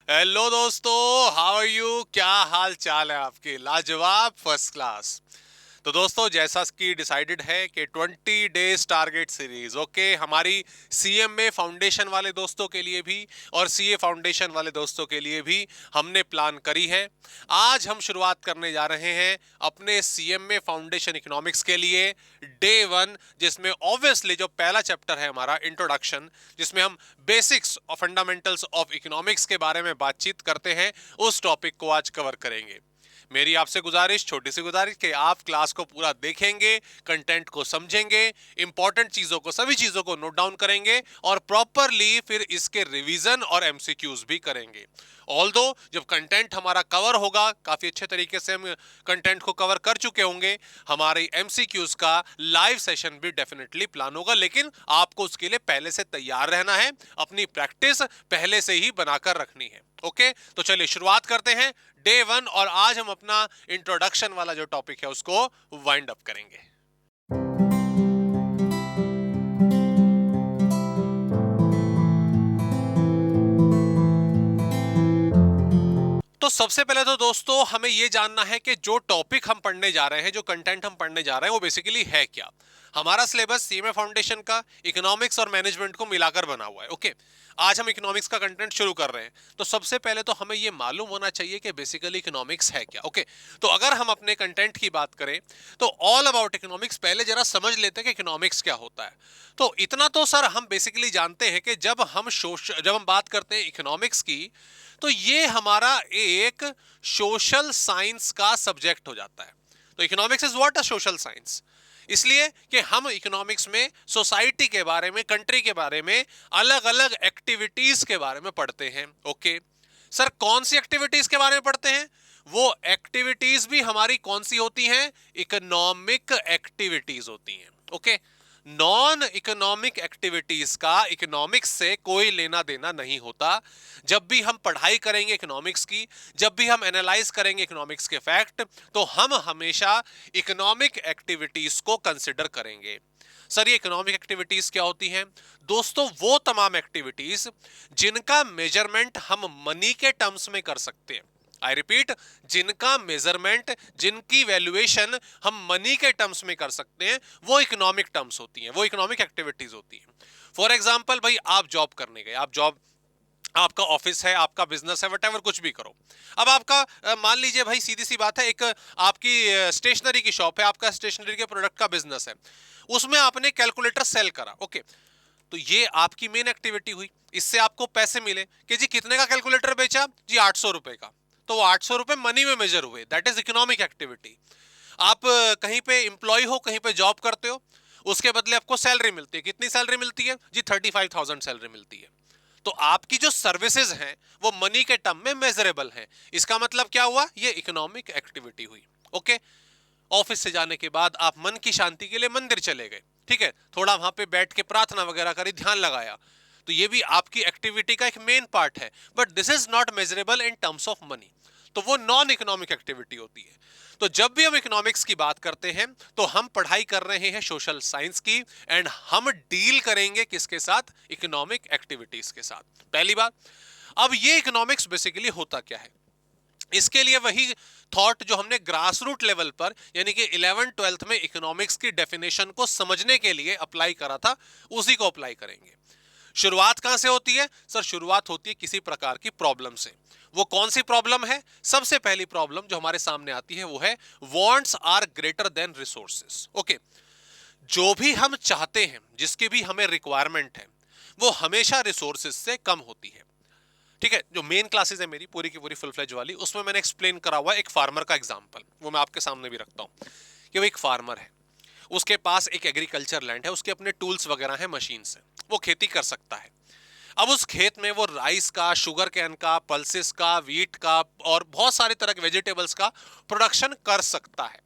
Hello दोस्तों, how are you? क्या हाल चाल है आपके? लाजवाब, फर्स्ट क्लास। तो दोस्तों, जैसा कि डिसाइडेड है कि 20 डेज टारगेट सीरीज, ओके, हमारी सीएमए फाउंडेशन वाले दोस्तों के लिए भी और सीए फाउंडेशन वाले दोस्तों के लिए भी हमने प्लान करी है। आज हम शुरुआत करने जा रहे हैं अपने सीएमए फाउंडेशन इकोनॉमिक्स के लिए डे 1, जिसमें ऑब्वियसली जो पहला चैप्टर है हमारा इंट्रोडक्शन, जिसमें हम बेसिक्स और फंडामेंटल्स ऑफ इकोनॉमिक्स के बारे में बातचीत करते हैं, उस टॉपिक को आज कवर करेंगे। मेरी आपसे गुजारिश, छोटी सी गुजारिश, कि आप क्लास को पूरा देखेंगे, कंटेंट को समझेंगे, इंपॉर्टेंट चीजों को, सभी चीजों को नोट डाउन करेंगे और प्रॉपरली फिर इसके रिवीजन और एमसीक्यूज भी करेंगे। ऑल्दो जब कंटेंट हमारा कवर होगा, काफी अच्छे तरीके से हम कंटेंट को कवर कर चुके होंगे, हमारी एमसीक्यूज का लाइव सेशन भी डेफिनेटली प्लान होगा, लेकिन आपको उसके लिए पहले से तैयार रहना है, अपनी प्रैक्टिस पहले से ही बनाकर रखनी है। ओके, तो चलिए शुरुआत करते हैं डे 1, और आज हम अपना इंट्रोडक्शन वाला जो टॉपिक है उसको वाइंड अप करेंगे। तो सबसे पहले तो दोस्तों हमें यह जानना है कि जो टॉपिक हम पढ़ने जा रहे हैं, जो कंटेंट हम पढ़ने जा रहे हैं, वो बेसिकली है क्या। हमारा सिलेबस सीएमए फाउंडेशन का इकोनॉमिक्स और मैनेजमेंट को मिलाकर बना हुआ है। ओके, आज हम इकोनॉमिक्स का कंटेंट शुरू कर रहे हैं, तो सबसे पहले तो हमें यह मालूम होना चाहिए कि बेसिकली इकोनॉमिक्स है क्या। ओके, तो अगर हम अपने कंटेंट की बात करें तो ऑल अबाउट इकोनॉमिक्स पहले जरा समझ लेते हैं कि इकोनॉमिक्स क्या होता है। तो इतना तो सर हम बेसिकली जानते हैं कि जब हम बात करते हैं इकोनॉमिक्स की, तो ये हमारा एक सोशल साइंस का सब्जेक्ट हो जाता है। तो economics is what? A social science. इसलिए कि हम इकोनॉमिक्स में सोसाइटी के बारे में, कंट्री के बारे में, अलग अलग एक्टिविटीज के बारे में पढ़ते हैं। ओके सर, कौन सी एक्टिविटीज के बारे में पढ़ते हैं? वो एक्टिविटीज भी हमारी कौन सी होती हैं? इकोनॉमिक एक्टिविटीज होती हैं। ओके, नॉन इकोनॉमिक एक्टिविटीज का इकोनॉमिक्स से कोई लेना देना नहीं होता। जब भी हम पढ़ाई करेंगे इकोनॉमिक्स की, जब भी हम एनालाइज करेंगे इकोनॉमिक्स के फैक्ट, तो हम हमेशा इकोनॉमिक एक्टिविटीज को कंसिडर करेंगे। सर, ये इकोनॉमिक एक्टिविटीज क्या होती हैं? दोस्तों, वो तमाम एक्टिविटीज जिनका मेजरमेंट हम मनी के टर्म्स में कर सकते हैं। आई रिपीट, जिनका मेजरमेंट, जिनकी वैल्यूएशन हम मनी के टर्म्स में कर सकते हैं, वो इकोनॉमिक टर्म्स होती हैं, वो इकोनॉमिक एक्टिविटीज होती हैं। फॉर एग्जाम्पल, भाई आप जॉब करने गए, आप जॉब, आपका ऑफिस है, आपका बिजनेस है, वटेवर कुछ भी करो। अब आपका मान लीजिए भाई, सीधी सी बात है, एक आपकी स्टेशनरी की शॉप है, आपका स्टेशनरी के प्रोडक्ट का बिजनेस है, उसमें आपने कैलकुलेटर सेल करा। ओके, तो ये आपकी मेन एक्टिविटी हुई, इससे आपको पैसे मिले कि जी कितने का कैलकुलेटर बेचा? जी 800 रुपए का। तो वो 800 रुपए मनी में मेजर हुए, दैट इज इकोनॉमिक एक्टिविटी। आप कहीं पे इंप्लॉय हो, कहीं पे जॉब करते हो, उसके बदले आपको सैलरी मिलती है। कितनी सैलरी मिलती है? जी 35,000 सैलरी मिलती है। तो आपकी जो सर्विसेज हैं वो मनी के टर्म में मेजरेबल हैं। इसका मतलब क्या हुआ? ये इकोनॉमिक एक्टिविटी हुई। ओके, ऑफिस से जाने के बाद आप मन की शांति के लिए मंदिर चले गए, ठीक है, थोड़ा वहां पे बैठ के प्रार्थना वगैरह करी, ध्यान लगाया, तो ये भी आपकी एक्टिविटी का एक मेन पार्ट है, but this is not measurable in terms of money, तो वो नॉन इकोनॉमिक एक्टिविटी होती है। तो जब भी हम इकोनॉमिक्स की बात करते हैं तो हम पढ़ाई कर रहे हैं सोशल साइंस की, एंड हम डील करेंगे किसके साथ? इकोनॉमिक एक्टिविटीज के साथ, पहली बात। अब ये इकोनॉमिक्स बेसिकली होता क्या है, इसके लिए वही थॉट जो हमने ग्रास रूट लेवल पर, यानी कि 11th-12th में इकोनॉमिक्स की डेफिनेशन को समझने के लिए अप्लाई करा था, उसी को अप्लाई करेंगे। शुरुआत कहां से होती है? सर, शुरुआत होती है किसी प्रकार की प्रॉब्लम से। वो कौन सी प्रॉब्लम है? सबसे पहली प्रॉब्लम जो हमारे सामने आती है वो है wants are greater than resources. Okay, जो भी हम चाहते हैं, जिसकी भी हमें रिक्वायरमेंट है, वो हमेशा रिसोर्सेज से कम होती है। ठीक है, जो मेन क्लासेस है मेरी पूरी की पूरी फुल फ्लेज वाली, उसमें मैंने एक्सप्लेन करा हुआ एक फार्मर का एग्जांपल, वो मैं आपके सामने भी रखता हूं कि वो एक फार्मर है, उसके पास एक एग्रीकल्चर लैंड है, उसके अपने टूल्स वगैरह हैं, मशीन से वो खेती कर सकता है। अब उस खेत में वो राइस का, शुगर कैन का, पल्सेस का, वीट का और बहुत सारे तरह के वेजिटेबल्स का प्रोडक्शन कर सकता है।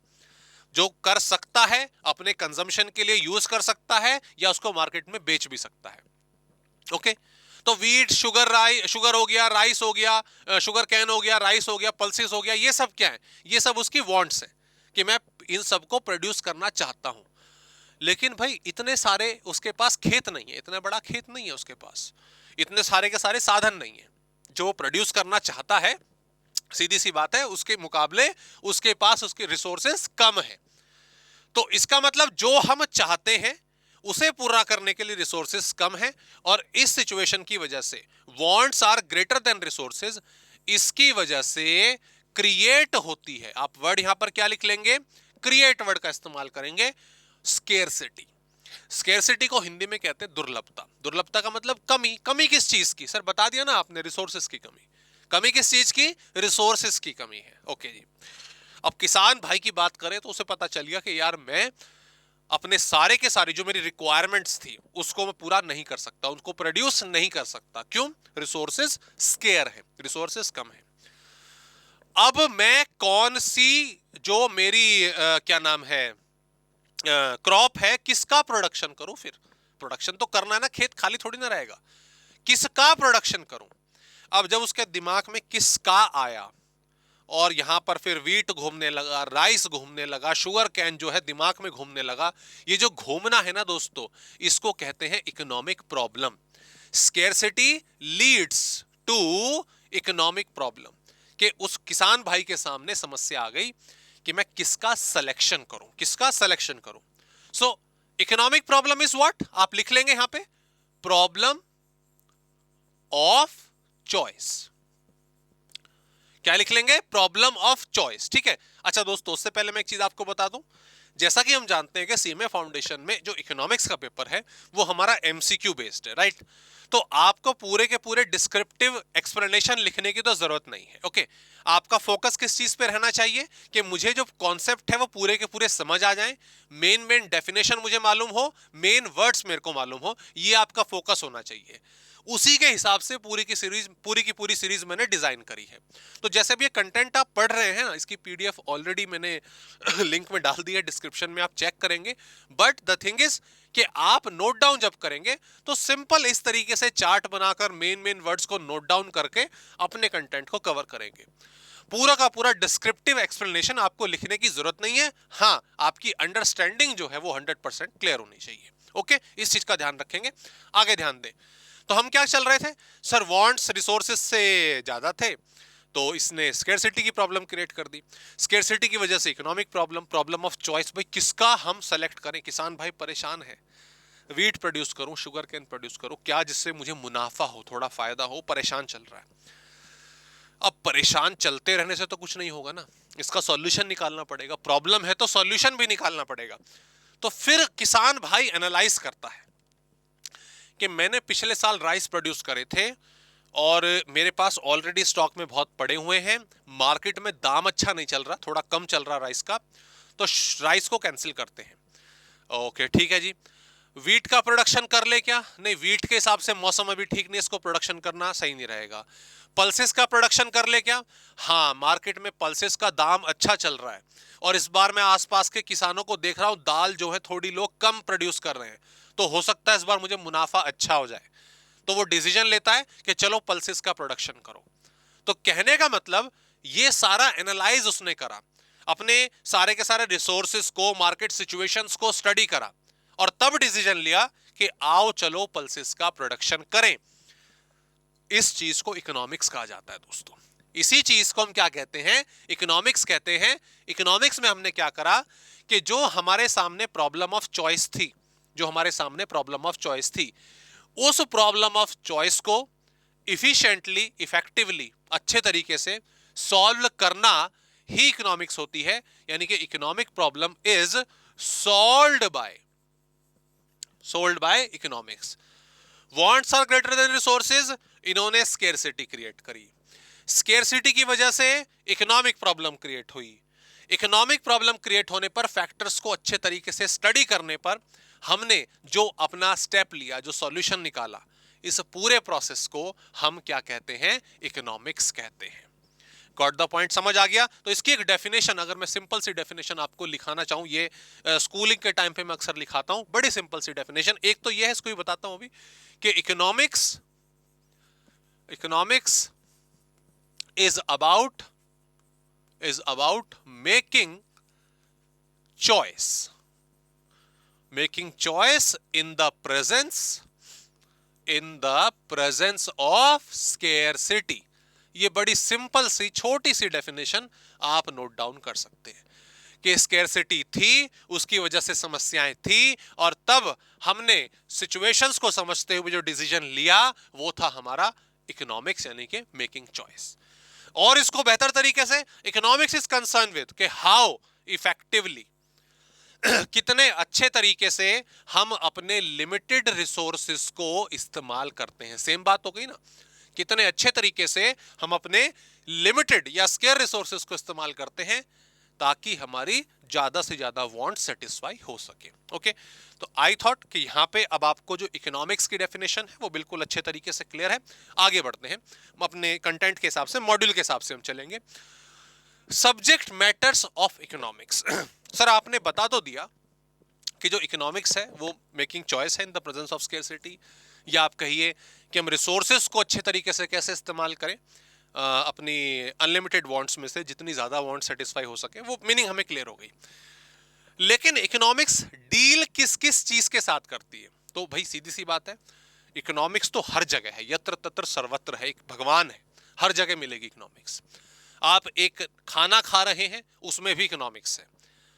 जो कर सकता है, अपने कंजम्पशन के लिए यूज कर सकता है या उसको मार्केट में बेच भी सकता है। ओके, तो वीट, शुगर हो गया, राइस हो गया, शुगर कैन हो गया, राइस हो गया, पल्सेस हो गया, ये सब क्या है? ये सब उसकी वांट्स है कि मैं इन सबको प्रोड्यूस करना चाहता हूं। लेकिन भाई इतने सारे उसके पास खेत नहीं है, इतना बड़ा खेत नहीं है उसके पास, इतने सारे के सारे साधन नहीं है। जो प्रोड्यूस करना चाहता है, सीधी सी बात है, उसके मुकाबले उसके पास उसके रिसोर्सेस कम है। तो इसका मतलब जो हम चाहते हैं उसे पूरा करने के लिए रिसोर्सेस कम है, और इस सिचुएशन की वजह से wants are greater than resources. इसकी वजह से क्रिएट होती है, आप वर्ड यहां पर क्या लिख लेंगे, क्रिएट वर्ड का इस्तेमाल करेंगे, स्केर्सिटी। स्केर्सिटी को हिंदी में कहते हैं दुर्लभता। दुर्लभता का मतलब कमी। कमी किस चीज की? सर बता दिया ना आपने, रिसोर्सेज की कमी। कमी किस चीज की? रिसोर्सेज की कमी है। ओके जी। अब किसान भाई की बात करें तो उसे पता चल गया कि यार मैं अपने सारे के सारे जो मेरी रिक्वायरमेंट्स थी उसको मैं पूरा नहीं कर सकता, उनको प्रोड्यूस नहीं कर सकता। क्यों? रिसोर्सेज स्केयर है, रिसोर्सेज कम है। अब मैं कौन सी जो मेरी क्या नाम है क्रॉप है, किसका प्रोडक्शन करूं? फिर प्रोडक्शन तो करना है ना, खेत खाली थोड़ी ना रहेगा। किसका प्रोडक्शन करूं? अब जब उसके दिमाग में किसका आया, और यहां पर फिर वीट घूमने लगा, राइस घूमने लगा, शुगर कैन जो है दिमाग में घूमने लगा। ये जो घूमना है ना दोस्तों, इसको कहते हैं economic problem. Scarcity leads to economic problem, कि उस किसान भाई के सामने समस्या आ गई कि मैं किसका सिलेक्शन करूं, किसका सिलेक्शन करूं। सो इकोनॉमिक प्रॉब्लम इज व्हाट? आप लिख लेंगे यहां पे, प्रॉब्लम ऑफ चॉइस। क्या लिख लेंगे? Problem of choice. ठीक है। अच्छा दोस्तों, उससे पहले मैं एक चीज आपको बता दूं, जैसा कि हम जानते हैं कि सीएमए फाउंडेशन में जो इकोनॉमिक्स का पेपर है वो हमारा एमसीक्यू बेस्ड है, राइट? तो आपको पूरे के पूरे डिस्क्रिप्टिव एक्सप्लेनेशन लिखने की तो जरूरत नहीं है। ओके, आपका फोकस किस चीज पे रहना चाहिए कि मुझे जो कॉन्सेप्ट है वो पूरे के पूरे समझ आ जाए, मेन मेन डेफिनेशन मुझे मालूम हो, मेन वर्ड्स मेरे को मालूम हो, ये आपका फोकस होना चाहिए। उसी के हिसाब से पूरी की पूरी सीरीज मैंने डिजाइन करी है। तो जैसे भी ये कंटेंट आप पढ़ रहे हैं ना, इसकी पीडीएफ ऑलरेडी मैंने लिंक में डाल दी है, डिस्क्रिप्शन में आप चेक करेंगे। बट द थिंग इज कि आप नोट डाउन जब करेंगे तो सिंपल इस तरीके से चार्ट बनाकर मेन मेन वर्ड्स को नोट डाउन करके अपने कंटेंट को कवर करेंगे। पूरा का पूरा डिस्क्रिप्टिव एक्सप्लेनेशन आपको लिखने की जरूरत नहीं है। हाँ, आपकी अंडरस्टैंडिंग जो है वो 100% क्लियर होनी चाहिए। ओके, इस चीज का ध्यान रखेंगे। आगे ध्यान दें। तो हम क्या चल रहे थे सर, वांट्स रिसोर्सेज से ज्यादा थे, तो इसने स्केर्सिटी की प्रॉब्लम क्रिएट कर दी। स्केर्सिटी की वजह से economic problem, problem of choice. भाई किसका हम सेलेक्ट करें? किसान भाई परेशान है, वीट प्रोड्यूस करूं, शुगर कैन प्रोड्यूस करूं, क्या जिससे मुझे मुनाफा हो, थोड़ा फायदा हो, परेशान चल रहा है। अब परेशान चलते रहने से तो कुछ नहीं होगा ना, इसका सॉल्यूशन निकालना पड़ेगा। प्रॉब्लम है तो सॉल्यूशन भी निकालना पड़ेगा। तो फिर किसान भाई एनालाइज करता है कि मैंने पिछले साल राइस प्रोड्यूस करे थे और मेरे पास ऑलरेडी स्टॉक में बहुत पड़े हुए हैं, मार्केट में दाम अच्छा नहीं चल रहा, थोड़ा कम चल रहा राइस का, तो राइस को कैंसिल करते हैं। ओके ठीक है जी। वीट का प्रोडक्शन कर ले क्या? नहीं, वीट के हिसाब से मौसम अभी ठीक नहीं, इसको प्रोडक्शन करना सही नहीं रहेगा। पल्सेस का प्रोडक्शन कर ले क्या? हाँ, मार्केट में पल्सेस का दाम अच्छा चल रहा है, और इस बार मैं आसपास के किसानों को देख रहा हूं, दाल जो है थोड़ी लोग कम प्रोड्यूस कर रहे हैं, तो हो सकता है इस बार मुझे मुनाफा अच्छा हो जाए। तो वो डिसीजन लेता है कि चलो पल्सेस का प्रोडक्शन करो। तो कहने का मतलब ये सारा एनालाइज उसने करा, अपने सारे के सारे रिसोर्सेस को, मार्केट सिचुएशंस को स्टडी करा, और तब डिसीजन लिया कि आओ चलो पल्सेस का प्रोडक्शन करें। इस चीज को इकोनॉमिक्स कहा जाता है दोस्तों। इसी चीज को हम क्या कहते हैं? इकोनॉमिक्स कहते हैं। इकोनॉमिक्स में हमने क्या करा कि जो हमारे सामने प्रॉब्लम ऑफ चॉइस थी, जो हमारे सामने प्रॉब्लम ऑफ चॉइस थी, उस प्रॉब्लम ऑफ चॉइस को इफिशिएंटली, इफेक्टिवली, अच्छे तरीके से सॉल्व करना ही इकोनॉमिक्स होती है। यानी कि economic problem is solved by economics. Wants are greater than resources, इन्होंने स्केर्सिटी क्रिएट करी। स्केर्सिटी की वजह से इकोनॉमिक प्रॉब्लम क्रिएट हुई। इकोनॉमिक प्रॉब्लम क्रिएट होने पर, फैक्टर्स को अच्छे तरीके से स्टडी करने पर, हमने जो अपना स्टेप लिया, जो सॉल्यूशन निकाला, इस पूरे प्रोसेस को हम क्या कहते हैं? इकोनॉमिक्स कहते हैं। Got the point? समझ आ गया? तो इसकी एक डेफिनेशन, अगर मैं सिंपल सी डेफिनेशन आपको लिखाना चाहूं, ये स्कूलिंग के टाइम पे मैं अक्सर लिखाता हूं, बड़ी सिंपल सी डेफिनेशन। एक तो ये है, इसको भी बताता हूं अभी, कि economics is about making choice in the presence in the presence of scarcity. ये बड़ी सिंपल सी छोटी सी डेफिनेशन आप नोट डाउन कर सकते हैं कि स्केर्सिटी थी, उसकी वजह से समस्याएं थी, और तब हमने सिचुएशंस को समझते हुए जो डिसीजन लिया वो था हमारा इकोनॉमिक्स, यानी कि मेकिंग चॉइस। और इसको बेहतर तरीके से इकोनॉमिक्स इज कंसर्न विद कि हाउ इफेक्टिवली कितने अच्छे तरीके से हम अपने लिमिटेड रिसोर्सेस को इस्तेमाल करते हैं। सेम बात हो गई ना, कितने अच्छे तरीके से हम अपने लिमिटेड या स्केयर रिसोर्सेस को इस्तेमाल करते हैं ताकि हमारी ज्यादा से ज्यादा वांट सेटिस्फाई हो सके। ओके, तो आई थॉट कि यहां पे अब आपको जो इकोनॉमिक्स की डेफिनेशन है वो बिल्कुल अच्छे तरीके से क्लियर है। आगे बढ़ते हैं, हम अपने कंटेंट के हिसाब से, मॉड्यूल के हिसाब से हम चलेंगे। Subject matters of economics. Sir आपने बता तो दिया कि जो इकोनॉमिक्स है वो मेकिंग चॉइस है in the presence of scarcity, या आप कहिए कि हम रिसोर्सेज को अच्छे तरीके से कैसे इस्तेमाल करें अपनी अनलिमिटेड वांट्स में से जितनी ज्यादा वांट सेटिस्फाई हो सके, वो मीनिंग हमें क्लियर हो गई। लेकिन इकोनॉमिक्स डील किस किस चीज के साथ करती है? तो भाई सीधी सी बात है, इकोनॉमिक्स तो हर जगह है, यत्र तत्र सर्वत्र है, एक भगवान है, हर जगह मिलेगी इकोनॉमिक्स। आप एक खाना खा रहे हैं उसमें भी इकोनॉमिक्स है।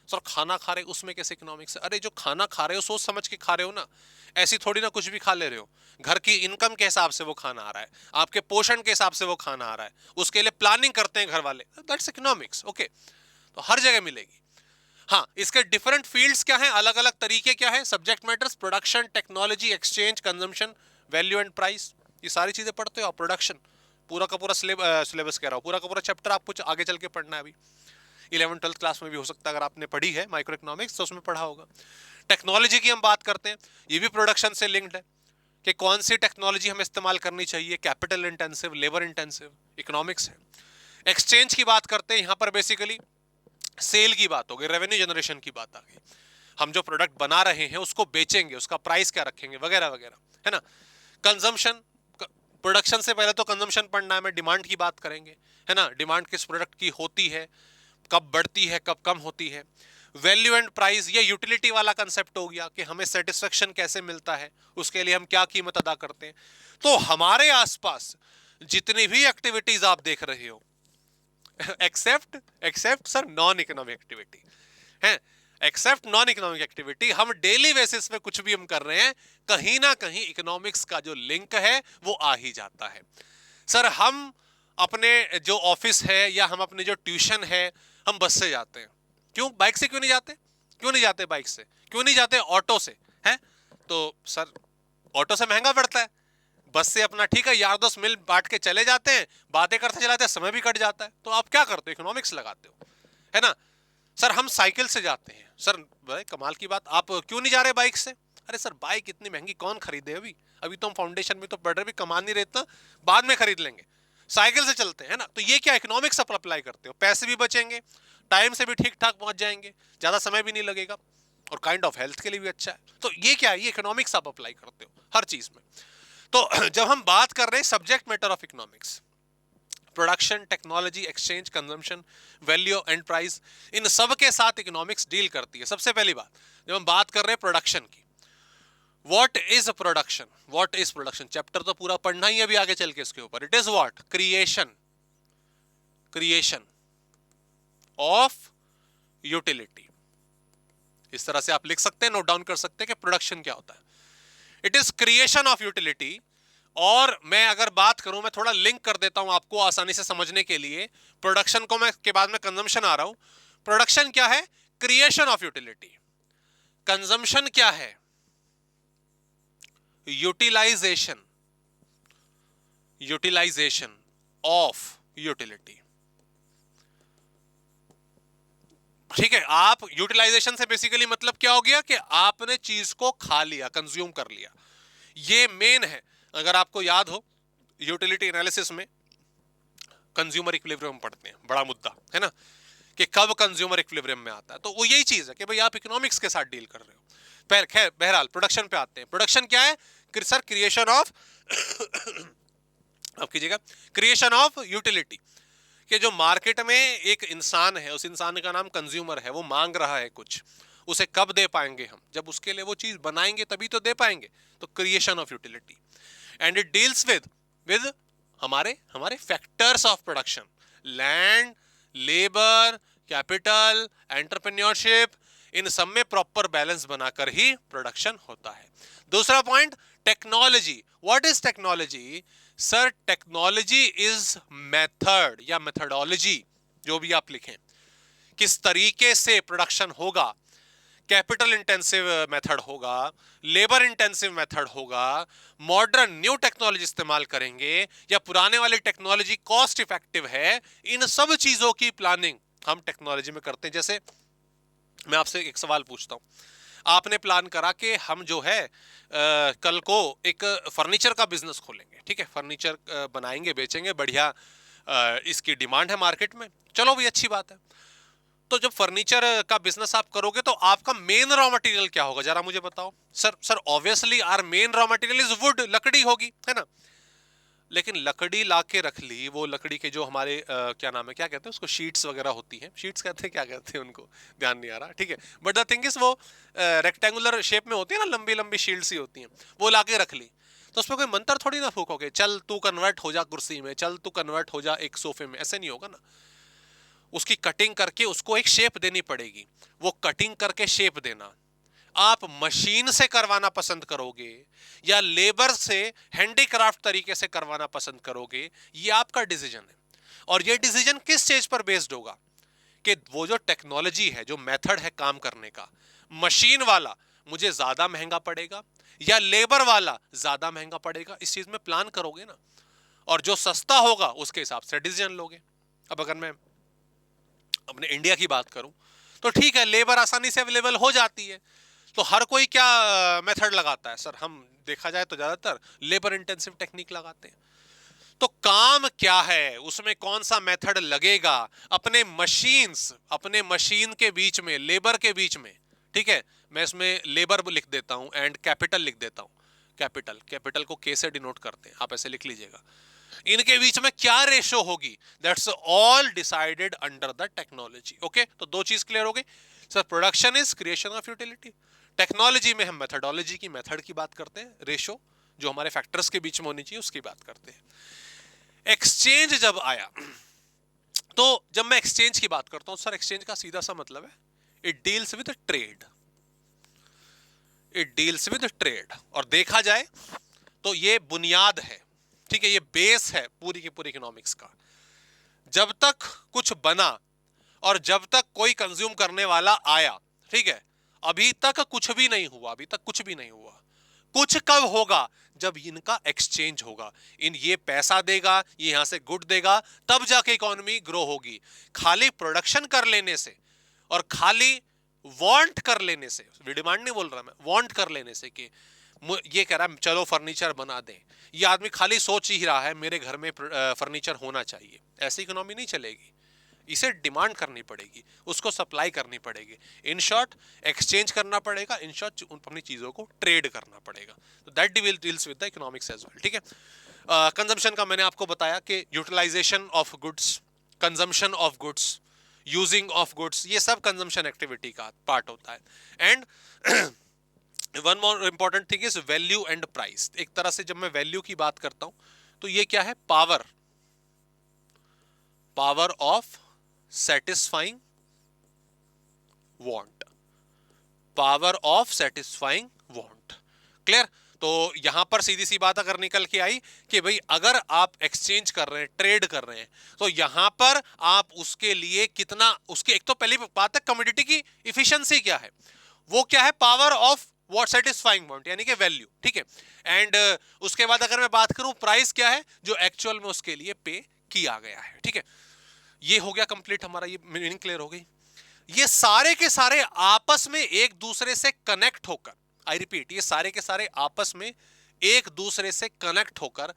सर खाना खा रहे उसमें कैसे इकोनॉमिक्स है? अरे जो खाना खा रहे हो सोच समझ के खा रहे हो ना, ऐसी थोड़ी ना कुछ भी खा ले रहे हो। घर की इनकम के हिसाब से वो खाना आ रहा है, आपके पोषण के हिसाब से वो खाना आ रहा है, उसके लिए प्लानिंग करते हैं घर वाले, दैट्स इकोनॉमिक्स। ओके, तो हर जगह मिलेगी। हाँ, इसके डिफरेंट फील्ड्स क्या हैं, अलग अलग तरीके क्या है? Subject matters, production, technology, exchange, consumption, value and price, ये सारी चीजें पढ़ते हो आप। प्रोडक्शन पूरा का पूरा सिलेबस कह रहा हूँ, पूरा का पूरा चैप्टर आपको आगे चल के पढ़ना है। अभी 11th 12th क्लास में भी हो सकता है, अगर आपने पढ़ी है माइक्रो इकोनॉमिक्स तो उसमें पढ़ा होगा। टेक्नोलॉजी की हम बात करते हैं, ये भी प्रोडक्शन से लिंक्ड है कि कौन सी टेक्नोलॉजी हमें इस्तेमाल करनी चाहिए, capital intensive, labour intensive, economics है। एक्सचेंज की बात करते हैं, यहां पर बेसिकली सेल की बात हो गई, रेवेन्यू जनरेशन की बात आ गई, हम जो प्रोडक्ट बना रहे हैं उसको बेचेंगे, उसका प्राइस क्या रखेंगे, वगैरह वगैरह, है ना। कंजम्पशन, प्रोडक्शन से पहले तो कंजम्पशन पढ़ना है, मैं डिमांड की बात करेंगे, है ना, डिमांड किस प्रोडक्ट की होती है, कब बढ़ती है, कब कम होती है। वैल्यू एंड प्राइस, ये यूटिलिटी वाला कंसेप्ट हो गया कि हमें सेटिस्फेक्शन कैसे मिलता है, उसके लिए हम क्या कीमत अदा करते हैं। तो हमारे आसपास जितनी भी एक्टिविटीज आप देख रहे हो, except except sir non economic activity है, एक्सेप्ट नॉन इकोनॉमिक एक्टिविटी, हम डेली बेसिस पे कुछ भी हम कर रहे हैं, कहीं ना कहीं इकोनॉमिक्स का जो लिंक है वो आ ही जाता है। सर हम अपने जो ऑफिस है या हम अपने जो ट्यूशन है हम बस से जाते हैं, क्यों बाइक से क्यों नहीं जाते? क्यों नहीं जाते बाइक से? क्यों नहीं जाते ऑटो से? हैं? तो सर ऑटो से महंगा पड़ता है, बस से अपना ठीक है, यार दोस्त मिल बांट के चले जाते हैं, बातें करते चलाते हैं, समय भी कट जाता है। तो आप क्या करते हो? इकोनॉमिक्स लगाते हो, है ना। सर हम साइकिल से जाते हैं, सर भाई कमाल की बात, आप क्यों नहीं जा रहे बाइक से? अरे सर बाइक इतनी महंगी कौन खरीदे, अभी अभी तो हम फाउंडेशन में तो पढ़ रहे, भी कमा नहीं रहे इतना, बाद में खरीद लेंगे, साइकिल से चलते हैं ना। तो ये क्या इकोनॉमिक्स आप अप्लाई करते हो, पैसे भी बचेंगे, टाइम से भी ठीक ठाक पहुंच जाएंगे, ज्यादा समय भी नहीं लगेगा, और काइंड ऑफ हेल्थ के लिए भी अच्छा है। तो ये क्या है, ये इकोनॉमिक्स आप अप्लाई करते हो हर चीज में। तो जब हम बात कर रहे हैं subject matter of economics, production, technology, exchange, consumption, value and price, इन सब के साथ इकोनॉमिक्स डील करती है। सबसे पहली बात जब हम बात कर रहे हैं प्रोडक्शन की, what is production? What is production chapter तो पूरा पढ़ना ही है अभी आगे चल के इसके ऊपर। It is what? Creation, creation of utility. इस तरह से आप लिख सकते हैं, नोट डाउन कर सकते हैं कि प्रोडक्शन क्या होता है। It is creation of utility. और मैं अगर बात करूं, मैं थोड़ा लिंक कर देता हूं आपको आसानी से समझने के लिए, प्रोडक्शन को मैं के बाद में कंजम्पशन आ रहा हूं। प्रोडक्शन क्या है? Creation of utility. कंजम्पशन क्या है? Utilisation, utilisation of utility. ठीक है, आप यूटिलाइजेशन से बेसिकली मतलब क्या हो गया कि आपने चीज को खा लिया, कंज्यूम कर लिया। ये मेन है, अगर आपको याद हो यूटिलिटी एनालिसिस में कंज्यूमर इक्विलिब्रियम पढ़ते हैं, बड़ा मुद्दा है ना, कि कब कंज्यूमर इक्विलिब्रियम में आता है। तो वो यही चीज है कि भाई आप इकोनॉमिक्स के साथ डील कर रहे हो। खैर बहरहाल प्रोडक्शन पे आते हैं। प्रोडक्शन क्या है? सर क्रिएशन ऑफ आप कीजिएगा, क्रिएशन ऑफ यूटिलिटी। कि जो मार्केट में एक इंसान है, उस इंसान का नाम कंज्यूमर है, वो मांग रहा है कुछ, उसे कब दे पाएंगे हम? जब उसके लिए वो चीज बनाएंगे तभी तो दे पाएंगे। तो creation of utility, and it deals with हमारे हमारे factors of production, land, labour, capital, entrepreneurship, इन सब में प्रॉपर बैलेंस बनाकर ही प्रोडक्शन होता है। दूसरा point, technology. What is technology? Sir, technology is method या मेथडोलॉजी, जो भी आप लिखें, किस तरीके से प्रोडक्शन होगा। कैपिटल इंटेंसिव मेथड होगा, लेबर इंटेंसिव मेथड होगा, मॉडर्न न्यू टेक्नोलॉजी इस्तेमाल करेंगे, या पुराने वाली टेक्नोलॉजी कॉस्ट इफेक्टिव है, इन सब चीजों की प्लानिंग हम टेक्नोलॉजी में करते हैं। जैसे मैं आपसे एक सवाल पूछता हूं, आपने प्लान करा कि हम जो है कल को एक फर्नीचर का बिजनेस खोलेंगे, ठीक है, फर्नीचर बनाएंगे, बेचेंगे, बढ़िया इसकी डिमांड है मार्केट में, चलो भी अच्छी बात है। तो जब फर्नीचर का बिजनेस आप करोगे तो आपका मेन रॉ मटेरियल क्या होगा, जरा मुझे बताओ। Sir obviously our main raw material is wood, लकड़ी होगी, है ना। लेकिन लकड़ी लाके रख ली, वो लकड़ी के जो हमारे क्या नाम है, क्या कहते हैं उसको, शीट्स वगैरह होती हैं, शीट्स कहते हैं, क्या कहते हैं उनको, ध्यान नहीं आ रहा, ठीक है। बट द थिंग इज वो रेक्टेंगुलर शेप में होती है ना, लंबी लंबी शील्ड्स ही होती हैं, वो लाके रख ली। तो उसमें कोई मंत्र थोड़ी ना फूकोगे, चल तू कन्वर्ट हो जा कुर्सी में, चल तू कन्वर्ट हो जा एक सोफे में, ऐसे नहीं होगा ना। उसकी कटिंग करके उसको एक शेप देनी पड़ेगी। वो कटिंग करके शेप देना आप मशीन से करवाना पसंद करोगे या लेबर से हैंडीक्राफ्ट तरीके से करवाना पसंद करोगे, ये आपका डिसीजन है। और ये डिसीजन किस स्टेज पर बेस्ड होगा कि वो जो टेक्नोलॉजी है, जो मेथड है काम करने का, मशीन वाला मुझे ज्यादा महंगा पड़ेगा या लेबर वाला ज्यादा महंगा पड़ेगा, इस चीज में प्लान करोगे ना। और जो सस्ता होगा उसके हिसाब से डिसीजन लोगे। अब अगर मैं अपने इंडिया की बात करूं तो ठीक है, लेबर आसानी से अवेलेबल हो जाती है, तो हर कोई क्या मेथड लगाता है सर, हम देखा जाए तो ज्यादातर लेबर इंटेंसिव टेक्निक लगाते हैं। तो काम क्या है, उसमें कौन सा मेथड लगेगा, अपने मशीन के बीच में, लेबर के बीच में, ठीक है। मैं इसमें लेबर लिख देता हूं एंड कैपिटल लिख देता हूं। कैपिटल, कैपिटल को के से डिनोट करते हैं, आप ऐसे लिख लीजिएगा। इनके बीच में क्या रेशो होगी, that's all decided under the technology. Okay, तो दो चीज क्लियर हो गई sir. Production is creation of utility, technology में हम मेथडोलॉजी की, मेथड की बात करते हैं, रेशो जो हमारे फैक्टर्स के बीच में होनी चाहिए उसकी बात करते हैं। एक्सचेंज जब आया, तो जब मैं एक्सचेंज की बात करता हूं सर, एक्सचेंज का सीधा सा मतलब है it deals with trade, it deals with trade. और देखा जाए तो ये बुनियाद है, ठीक है, ये बेस है पूरी की पूरी इकोनॉमिक्स का। जब तक कुछ बना और जब तक कोई कंज्यूम करने वाला आया, ठीक है, अभी तक कुछ भी नहीं हुआ, अभी तक कुछ भी नहीं हुआ। कुछ कब होगा, जब इनका एक्सचेंज होगा, इन ये पैसा देगा, ये यहां से गुड देगा, तब जाके इकोनॉमी ग्रो होगी। खाली प्रोडक्शन कर लेने से और खाली वांट कर लेने से, डिमांड नहीं बोल रहा मैं, वांट कर लेने से कि ये कह रहा है चलो फर्नीचर बना दें, ये आदमी खाली सोच ही रहा है मेरे घर में फर्नीचर होना चाहिए, ऐसी इकोनॉमी नहीं चलेगी। इसे डिमांड करनी पड़ेगी, उसको सप्लाई करनी पड़ेगी, इन शॉर्ट एक्सचेंज करना पड़ेगा, इन शॉर्ट अपनी चीजों को ट्रेड करना पड़ेगा। तो that deals with the economics as well, ठीक है। कंजम्पशन का मैंने आपको बताया कि utilisation of goods, consumption of goods, using of goods, ये सब कंजम्पशन एक्टिविटी का पार्ट होता है। And one more important thing is value and price. एक तरह से जब मैं वैल्यू की बात करता हूं तो ये क्या है, power, power of satisfying want, power of satisfying want. Clear. तो यहां पर सीधी सी बात अगर निकल के आई कि भाई अगर आप एक्सचेंज कर रहे हैं, ट्रेड कर रहे हैं, तो यहां पर आप उसके लिए कितना, उसकी एक तो पहली बात है कमोडिटी की इफिशिएंसी क्या है, वो क्या है, power of what satisfying want, यानी कि वैल्यू, ठीक है। एंड उसके बाद अगर मैं बात करूं प्राइस क्या है, जो एक्चुअल में उसके लिए पे किया गया है, ठीक है। ये हो गया कंप्लीट, हमारा ये मीनिंग क्लियर हो गई। ये सारे के सारे आपस में एक दूसरे से कनेक्ट होकर, आई रिपीट, ये सारे के सारे आपस में एक दूसरे से कनेक्ट होकर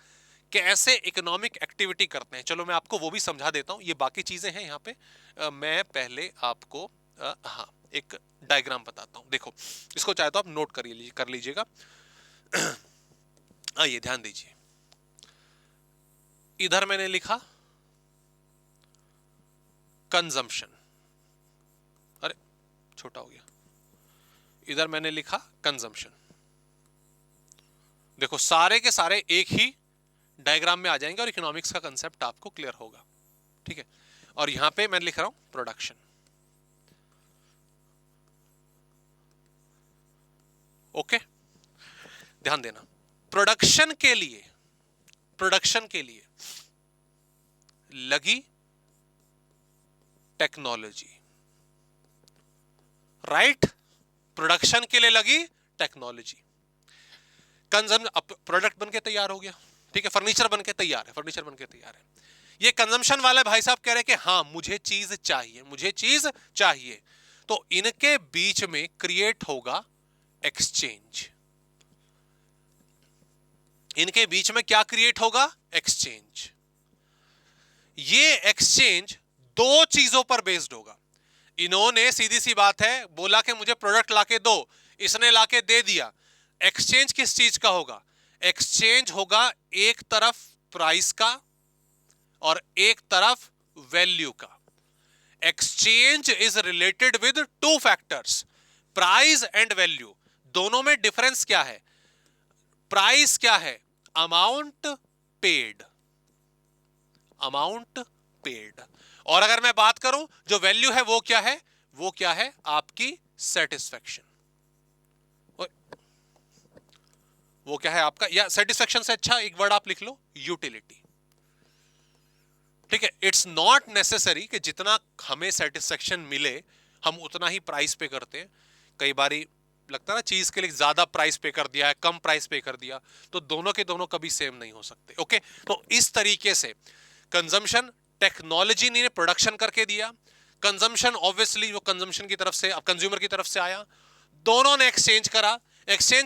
कैसे इकोनॉमिक एक्टिविटी करते हैं, चलो मैं आपको वो भी समझा देता हूं। ये बाकी चीजें हैं यहाँ पे, मैं पहले आपको हाँ एक डायग्राम बताता हूं। देखो, इसको चाहे तो आप नोट कर लीजिएगा। आइए ध्यान दीजिए, इधर मैंने लिखा कंजम्पशन, अरे छोटा हो गया, इधर मैंने लिखा कंजम्पशन। देखो सारे के सारे एक ही डायग्राम में आ जाएंगे और इकोनॉमिक्स का कंसेप्ट आपको क्लियर होगा, ठीक है। और यहां पे मैं लिख रहा हूं प्रोडक्शन। ओके, ध्यान देना, प्रोडक्शन के लिए लगी टेक्नोलॉजी, राइट। प्रोडक्शन के लिए लगी टेक्नोलॉजी, प्रोडक्ट बनके तैयार हो गया, ठीक है, फर्नीचर बनके तैयार है, ये कंजम्पशन वाले भाई साहब कह रहे हैं कि हाँ मुझे चीज चाहिए, तो इनके बीच में क्रिएट होगा एक्सचेंज। इनके बीच में क्या क्रिएट होगा? एक्सचेंज। ये एक्सचेंज दो चीजों पर बेस्ड होगा। इन्होंने सीधी सी बात है बोला कि मुझे प्रोडक्ट लाके दो, इसने लाके दे दिया। एक्सचेंज किस चीज का होगा? एक्सचेंज होगा एक तरफ प्राइस का और एक तरफ वैल्यू का। Exchange is related with two factors, price and value. दोनों में डिफरेंस क्या है? प्राइस क्या है? अमाउंट पेड, और अगर मैं बात करूं जो वैल्यू है वो क्या है? वो क्या है? आपकी सेटिस्फेक्शन। वो क्या है आपका? या सेटिस्फेक्शन से अच्छा एक वर्ड आप लिख लो, यूटिलिटी। ठीक है, इट्स नॉट नेसेसरी कि जितना हमें सेटिस्फेक्शन मिले हम उतना ही प्राइस पे करते हैं। कई बारी लगता है ना चीज के लिए ज्यादा प्राइस पे कर दिया है, कम प्राइस पे कर दिया, तो दोनों के दोनों कभी सेम नहीं हो सकते। ओके, तो इस तरीके से कंजम्पशन टेक्नोलॉजी ने प्रोडक्शन करके दिया, कंजम्पशन ऑब्वियसली वो कंजम्पशन की तरफ से, अब कंज्यूमर की तरफ से आया, दोनों ने एक्सचेंज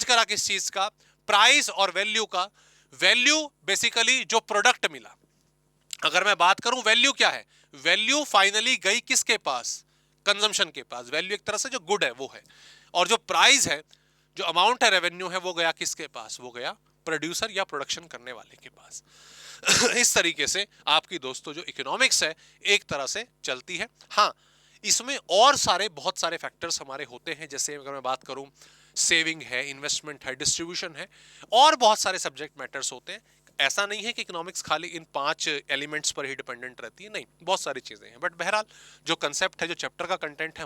करा किस चीज का? प्राइस और वैल्यू का। वैल्यू बेसिकली जो प्रोडक्ट मिला। अगर मैं बात करूं वैल्यू क्या है? वैल्यू फाइनली गई किसके पास? कंजम्पशन के पास। वैल्यू एक तरह से जो गुड है वो है, और जो प्राइस है, जो अमाउंट है, रेवेन्यू है, वो गया किसके पास? वो गया प्रोड्यूसर या प्रोडक्शन करने वाले के पास। इस तरीके से आपकी दोस्तों जो इकोनॉमिक्स है एक तरह से चलती है। हाँ, इसमें और सारे बहुत सारे फैक्टर्स हमारे होते हैं, जैसे अगर मैं बात करूं सेविंग है, इन्वेस्टमेंट है, डिस्ट्रीब्यूशन है, और बहुत सारे सब्जेक्ट मैटर्स होते हैं। ऐसा नहीं है कि इकोनॉमिक्स खाली इन 5 एलिमेंट्स पर ही डिपेंडेंट रहती है, नहीं, बहुत सारी चीजें हैं। बट बहरहाल जो कंसेप्ट है, जो चैप्टर का कंटेंट है,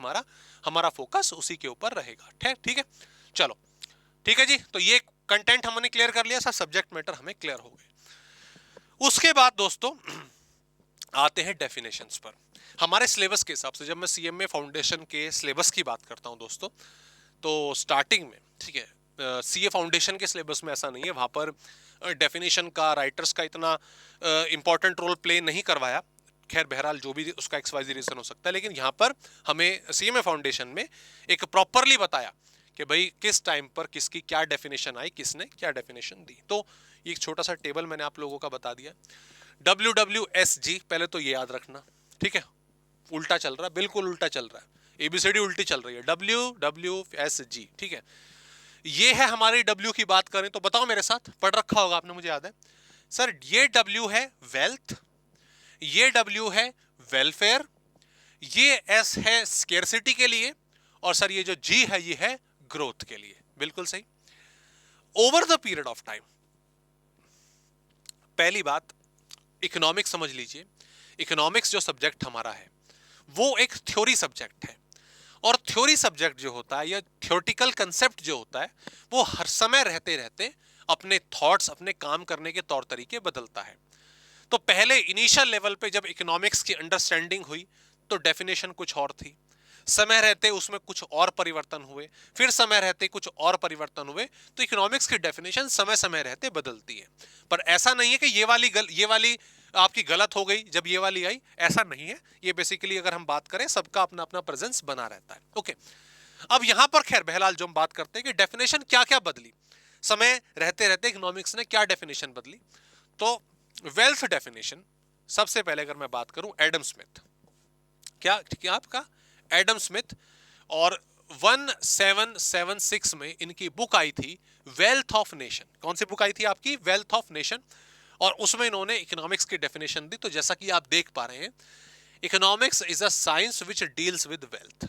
हमारा फोकस उसी के ऊपर रहेगा। ठीक है, चलो ठीक है जी। तो ये कंटेंट हमने क्लियर कर लिया, सब सब्जेक्ट मैटर हमें क्लियर हो गए। उसके बाद दोस्तों आते हैं डेफिनेशंस पर। हमारे सिलेबस के हिसाब से जब मैं सीएमए फाउंडेशन के सिलेबस की बात करता हूं दोस्तों, तो स्टार्टिंग में, ठीक है, सीए फाउंडेशन के सिलेबस में ऐसा नहीं है, वहां पर डेफिनेशन का, राइटर्स का इतना इंपॉर्टेंट रोल प्ले नहीं करवाया। खैर बहरहाल जो भी उसका XYZ रीजन हो सकता है, लेकिन यहाँ पर हमें सीएमए फाउंडेशन में एक प्रॉपरली बताया कि भाई किस टाइम पर किसकी क्या डेफिनेशन आई, किसने क्या डेफिनेशन दी। तो एक छोटा सा टेबल मैंने आप लोगों का बता दिया। WWSG पहले तो ये याद रखना, ठीक है, उल्टा चल रहा है, बिल्कुल उल्टा चल रहा है, ABCD उल्टी चल रही है, WWSG, ठीक है। ये है हमारी W की बात करें तो बताओ मेरे साथ, पढ़ रखा होगा आपने, मुझे याद है सर। ये W है वेल्थ, ये W है वेलफेयर, ये S है स्केर्सिटी के लिए, और सर ये जो G है ये है ग्रोथ के लिए। बिल्कुल सही। Over the period of time, पहली बात इकोनॉमिक्स समझ लीजिए। इकोनॉमिक्स जो सब्जेक्ट हमारा है वो एक थ्योरी सब्जेक्ट है, और थ्योरी सब्जेक्ट जो होता है या थ्योरेटिकल कंसेप्ट जो होता है वो हर समय रहते रहते अपने थॉट्स, अपने काम करने के तौर तरीके बदलता है। तो पहले इनिशियल लेवल पे जब इकोनॉमिक्स की अंडरस्टैंडिंग हुई तो डेफिनेशन कुछ और थी, समय रहते उसमें कुछ और परिवर्तन हुए, फिर समय रहते कुछ और परिवर्तन हुए। तो इकोनॉमिक्स की डेफिनेशन समय समय रहते बदलती है। पर ऐसा नहीं है कि ये वाली आपकी गलत हो गई जब ये वाली आई, ऐसा नहीं है। ये बेसिकली अगर हम बात करें सबका अपना अपना प्रेजेंस बना रहता है। ओके, अब यहां पर खैर बहरहाल जो हम बात करते हैं कि डेफिनेशन क्या क्या बदली, समय रहते रहते इकोनॉमिक्स ने क्या डेफिनेशन बदली। तो वेल्थ डेफिनेशन सबसे पहले अगर मैं बात करूं एडम स्मिथ, क्या ठीक है आपका एडम स्मिथ, और 1776 में इनकी बुक आई थी वेल्थ ऑफ नेशन। कौन सी बुक आई थी आपकी? Wealth of nation. और उसमें इन्होंने इकोनॉमिक्स की डेफिनेशन दी। तो जैसा कि आप देख पा रहे हैं, economics is a science which deals with wealth.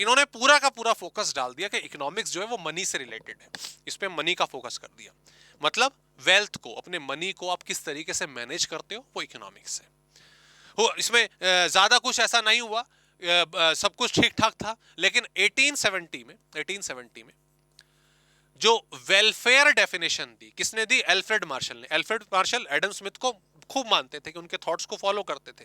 इन्होंने पूरा का पूरा फोकस डाल दिया कि इकोनॉमिक्स जो है वो मनी से रिलेटेड है, इस पे मनी का फोकस कर दिया। मतलब वेल्थ को, अपने मनी को आप किस तरीके से मैनेज करते हो, वो इकोनॉमिक्स है। हो इसमें ज्यादा कुछ ऐसा नहीं हुआ, सब कुछ ठीक ठाक था। लेकिन 1870 में जो वेलफेयर डेफिनेशन दी, किसने दी? एल्फ्रेड मार्शल ने। एल्फ्रेड मार्शल एडम स्मिथ को खूब मानते थे कि उनके थॉट्स को फॉलो करते थे,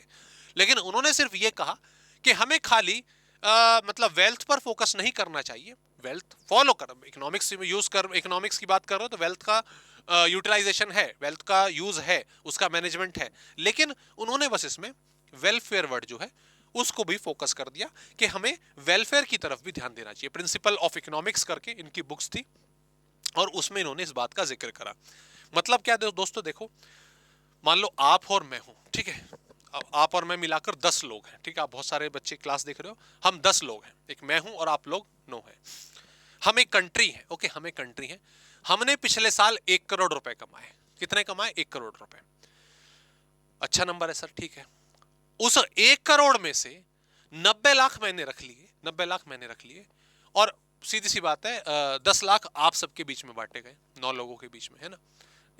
लेकिन उन्होंने सिर्फ ये कहा कि हमें खाली मतलब वेल्थ पर फोकस नहीं करना चाहिए, वेल्थ फॉलो कर, इकोनॉमिक्स यूज कर, इकोनॉमिक्स की बात कर रहे हो तो वेल्थ का यूटिलाइजेशन है, वेल्थ का यूज है, उसका मैनेजमेंट है, लेकिन उन्होंने बस इसमें वेलफेयर वर्ड जो है उसको भी फोकस कर दिया कि हमें वेलफेयर की तरफ भी ध्यान देना चाहिए। प्रिंसिपल ऑफ इकोनॉमिक्स करके इनकी बुक्स थी और उसमें इन्होंने इस बात का जिक्र करा। मतलब क्या दोस्तों, देखो मान लो आप और मैं हूं, ठीक है, अब आप और मैं मिलाकर 10 लोग हैं, ठीक है, आप बहुत सारे बच्चे क्लास देख रहे हो, हम 10 लोग हैं, एक मैं हूं और आप लोग 9 हैं। हम एक कंट्री है, ओके, हम एक कंट्री है, हमने पिछले साल 1 करोड़ रुपए कमाए। कितने कमाए? 1 करोड़ रुपए। अच्छा नंबर है सर, ठीक है। उस 1 करोड़ में से 90 लाख मैंने रख लिए, 90 लाख मैंने रख लिए, और सीधी सी बात है 10 लाख आप सबके बीच में बांटे गए, 9 लोगों के बीच में, है ना,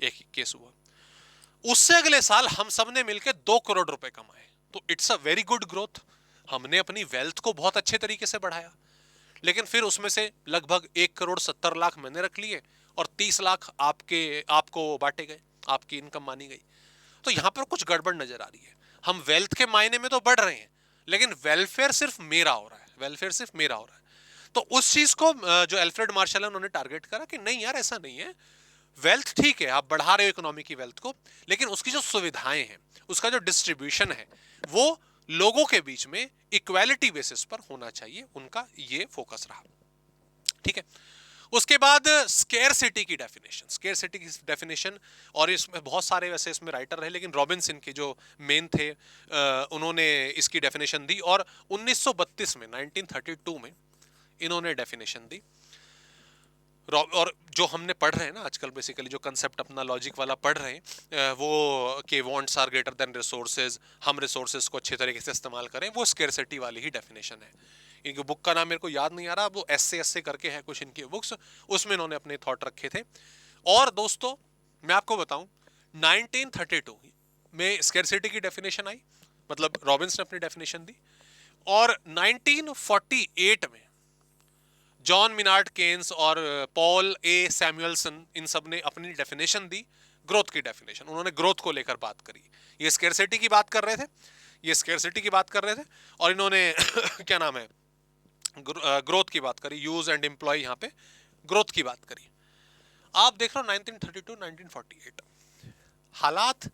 एक केस हुआ। उससे अगले साल हम सब ने मिलकर 2 करोड़ रुपए कमाए, तो it's a very good growth. हमने अपनी वेल्थ को बहुत अच्छे तरीके से बढ़ाया। लेकिन फिर उसमें से लगभग 1 करोड़ 70 लाख मैंने रख लिए और 30 लाख आपको बांटे गए, आपकी इनकम मानी गई। तो यहां पर कुछ गड़बड़ नजर आ रही है। हम वेल्थ के मायने में तो बढ़ रहे हैं, लेकिन वेलफेयर सिर्फ मेरा हो रहा है, वेलफेयर सिर्फ मेरा हो रहा है। तो उस चीज को जो एल्फ्रेड मार्शल है उन्होंने टारगेट करा कि नहीं यार, ऐसा नहीं है, वेल्थ ठीक है, आप बढ़ा रहे हो इकोनॉमी की वेल्थ को, लेकिन उसकी जो सुविधाएं हैं, उसका जो डिस्ट्रीब्यूशन है, वो लोगों के बीच में इक्वालिटी बेसिस पर होना चाहिए, उनका ये फोकस रहा। ठीक है, उसके बाद स्केरसिटी की डेफिनेशन, स्केरसिटी की डेफिनेशन, और इसमें बहुत सारे वैसे इसमें राइटर रहे, लेकिन रॉबिन्सन के जो मेन थे उन्होंने इसकी डेफिनेशन दी, और 1932 में 1932 में इन्होंने डेफिनेशन दी। और जो हमने पढ़ रहे हैं ना आजकल, बेसिकली जो कंसेप्ट अपना लॉजिक वाला पढ़ रहे हैं वो कि wants are greater than resources, हम रिसोर्सेज को अच्छे तरीके से इस्तेमाल करें, वो स्केरसिटी वाली ही डेफिनेशन है। इनकी बुक का नाम मेरे को याद नहीं आ रहा, वो एस करके है कुछ इनकी बुक्स, उसमें इन्होंने अपने थॉट रखे थे। और दोस्तों मैं आपको बताऊं, 1932 में स्केरसिटी की डेफिनेशन आई, मतलब रॉबिन्स ने अपनी डेफिनेशन दी, और 1948 में जॉन मिनार्ड केन्स और पॉल ए सैमुअलसन, इन सब ने अपनी डेफिनेशन दी, ग्रोथ की डेफिनेशन। उन्होंने ग्रोथ को लेकर बात करी, ये स्केरसिटी की बात कर रहे थे, ये स्केरसिटी की बात कर रहे थे, और इन्होंने क्या नाम है, ग्रोथ की बात करी, यूज एंड एम्प्लॉय, यहाँ पे ग्रोथ की बात करी। आप देख रहे हो 1932 1948 हालात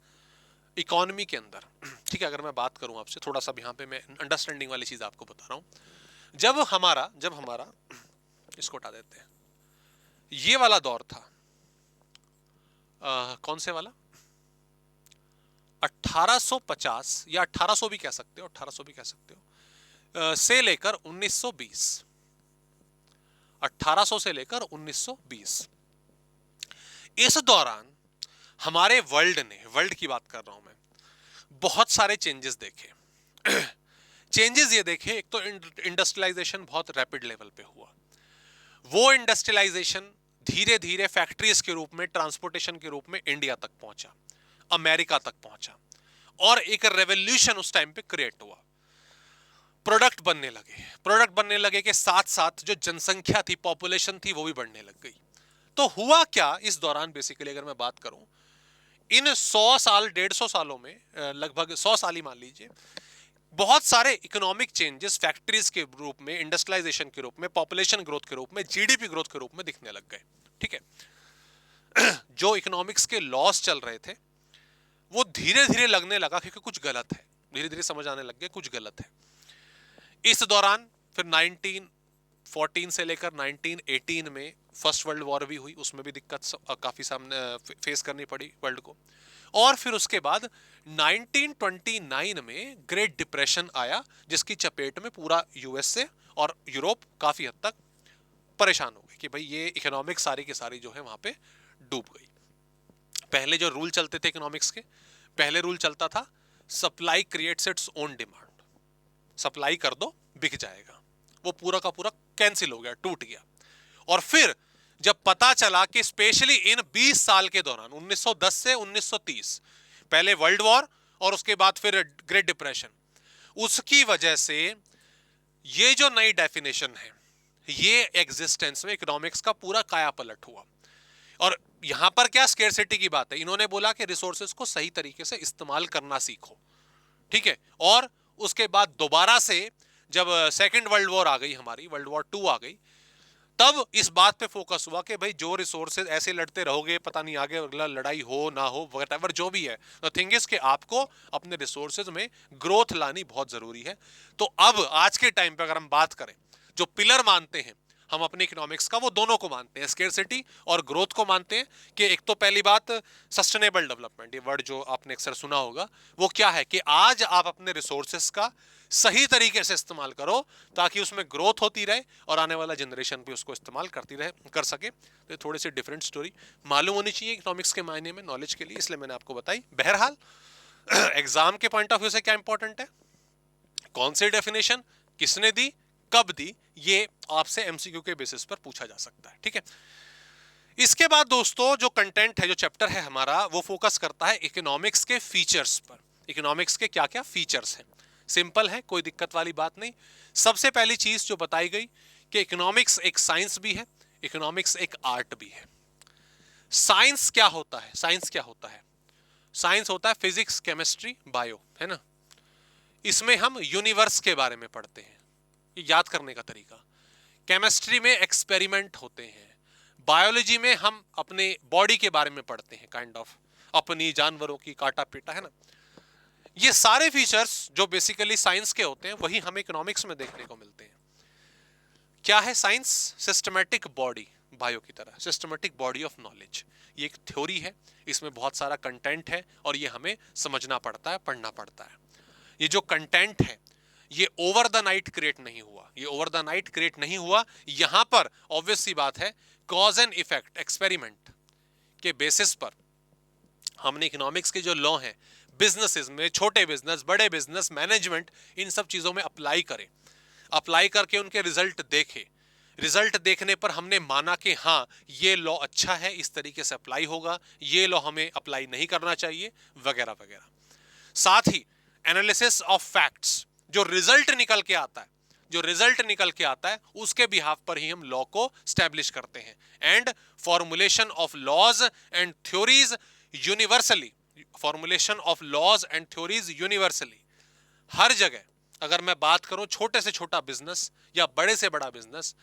इकोनॉमी के अंदर, ठीक है, अगर मैं बात करूं आपसे थोड़ा सा, यहाँ पे मैं अंडरस्टैंडिंग वाली चीज आपको बता रहा हूं। जब हमारा इसको हटा देते हैं, ये वाला दौर था, कौन से वाला, 1850 या 1800 भी कह सकते हो, 1800 भी कह सकते हो, से लेकर 1920, 1800 से लेकर 1920, इस दौरान हमारे वर्ल्ड की बात कर रहा हूं मैं, बहुत सारे चेंजेस देखे। चेंजेस ये देखे, एक तो इंडस्ट्रियलाइजेशन बहुत रैपिड लेवल पे हुआ, वो इंडस्ट्रियलाइजेशन धीरे धीरे फैक्ट्रीज के रूप में, ट्रांसपोर्टेशन के रूप में इंडिया तक पहुंचा, अमेरिका तक पहुंचा, और एक रेवोल्यूशन उस टाइम पे क्रिएट हुआ। प्रोडक्ट बनने लगे के साथ साथ जो जनसंख्या थी, पॉपुलेशन थी, वो भी बढ़ने लग गई। तो हुआ क्या इस दौरान, बेसिकली अगर मैं बात करूं, इन 100 साल 150 सालों में, लगभग 100 साल ही मान लीजिए, बहुत सारे इकोनॉमिक चेंजेस फैक्ट्रीज के रूप में, इंडस्ट्रियलाइजेशन के रूप में, पॉपुलेशन ग्रोथ के रूप में, जीडीपी ग्रोथ के रूप में दिखने लग गए। ठीक है, जो इकोनॉमिक्स के लॉस चल रहे थे वो धीरे धीरे लगने लगा कि कुछ गलत है, धीरे धीरे समझ आने लग गया कुछ गलत है। इस दौरान फिर 1914 से लेकर 1918 में फर्स्ट वर्ल्ड वॉर भी हुई, उसमें भी दिक्कत काफी सामने फेस करनी पड़ी वर्ल्ड को। और फिर उसके बाद 1929 में ग्रेट डिप्रेशन आया, जिसकी चपेट में पूरा यूएसए और यूरोप काफी हद तक परेशान हो गए कि भाई ये इकोनॉमिक्स सारी की सारी जो है वहां पे डूब गई। पहले जो रूल चलते थे इकोनॉमिक्स के, पहले रूल चलता था supply creates its own demand, supply कर दो बिक जाएगा, वो पूरा का पूरा कैंसिल हो गया, टूट गया। और फिर जब पता चला कि स्पेशली इन 20 साल के दौरान 1910 से 1930, पहले वर्ल्ड वॉर और उसके बाद फिर ग्रेट डिप्रेशन, उसकी वजह से ये जो नई डेफिनेशन है, ये एग्जिस्टेंस में इकोनॉमिक्स का पूरा कायापलट हुआ। और यहां पर क्या स्केर्सिटी की बात है, इन्होंने बोला कि रिसोर्सेज को सही तरीके से इस्तेमाल करना सीखो, ठीक है। और उसके बाद दोबारा से जब सेकेंड वर्ल्ड वॉर आ गई, हमारी वर्ल्ड वॉर 2 आ गई, तब इस बात पे फोकस हुआ कि भाई जो रिसोर्सेज ऐसे लड़ते रहोगे, पता नहीं आगे अगला लड़ाई हो ना हो, व्हाटएवर जो भी है, द थिंग इज कि आपको अपने रिसोर्सेज में ग्रोथ लानी बहुत जरूरी है। तो अब आज के टाइम पे अगर हम बात करें, जो पिलर मानते हैं हम अपने इकोनॉमिक्स का, वो दोनों को मानते हैं, स्केर्सिटी और ग्रोथ को मानते हैं। कि एक तो पहली बात सस्टेनेबल डेवलपमेंट, ये वर्ड जो आपने अक्सर सुना होगा, वो क्या है कि आज आप अपने रिसोर्सेस का सही तरीके से इस्तेमाल करो ताकि उसमें ग्रोथ होती रहे और आने वाला जनरेशन भी उसको इस्तेमाल करती रहे, कर सके। तो थोड़ी सी डिफरेंट स्टोरी मालूम होनी चाहिए इकोनॉमिक्स के मायने में, नॉलेज के लिए, इसलिए मैंने आपको बताई। बहरहाल एग्जाम के पॉइंट ऑफ व्यू से क्या इंपॉर्टेंट है, कौन सी डेफिनेशन किसने दी, कब दी, ये आपसे एमसीक्यू के बेसिस पर पूछा जा सकता है, ठीक है। इसके बाद दोस्तों जो कंटेंट है, जो चैप्टर है हमारा, वो फोकस करता है इकोनॉमिक्स के फीचर्स पर। इकोनॉमिक्स के क्या क्या फीचर्स हैं, सिंपल है, कोई दिक्कत वाली बात नहीं। सबसे पहली चीज जो बताई गई कि इकोनॉमिक्स एक साइंस भी है, इकोनॉमिक्स एक आर्ट भी है। साइंस क्या होता है, साइंस क्या होता है, साइंस होता है फिजिक्स, केमिस्ट्री, बायो, है ना। इसमें हम यूनिवर्स के बारे में पढ़ते हैं, ये याद करने का तरीका। केमिस्ट्री में एक्सपेरिमेंट होते हैं, बायोलॉजी में हम अपने बॉडी के बारे में पढ़ते हैं, काइंड ऑफ अपनी जानवरों की काटा पीटा, है ना। ये सारे फीचर्स जो बेसिकली साइंस के होते हैं वही हमें इकोनॉमिक्स में देखने को मिलते हैं। क्या है साइंस, सिस्टमैटिक बॉडी, बायो की तरह सिस्टमैटिक बॉडी ऑफ नॉलेज। ये एक थ्योरी है, इसमें बहुत सारा कंटेंट है और ये हमें समझना पड़ता है, पढ़ना पड़ता है। ये जो कंटेंट है ये ओवर द नाइट क्रिएट नहीं हुआ, ये ओवर द नाइट क्रिएट नहीं हुआ। यहां पर ऑब्वियस सी बात है, कॉज एंड इफेक्ट एक्सपेरिमेंट के बेसिस पर हमने इकोनॉमिक्स के जो लॉ हैं बिजनेसेस में, छोटे बिजनेस, बड़े बिजनेस, मैनेजमेंट, इन सब चीजों में अप्लाई करें, अप्लाई करके उनके रिजल्ट देखे। रिजल्ट देखने पर हमने माना कि हाँ ये लॉ अच्छा है, इस तरीके से अप्लाई होगा, ये लॉ हमें अप्लाई नहीं करना चाहिए, वगैरह वगैरह। साथ ही एनालिसिस ऑफ फैक्ट्स, जो रिजल्ट निकल के आता है, जो रिजल्ट निकल के आता है उसके बिहाफ पर ही हम लॉ को स्टैब्लिश करते हैं। And formulation of laws and theories universally, formulation of laws and theories universally, हर जगह। अगर मैं बात करूं छोटे से छोटा बिजनेस या बड़े से बड़ा बिजनेस,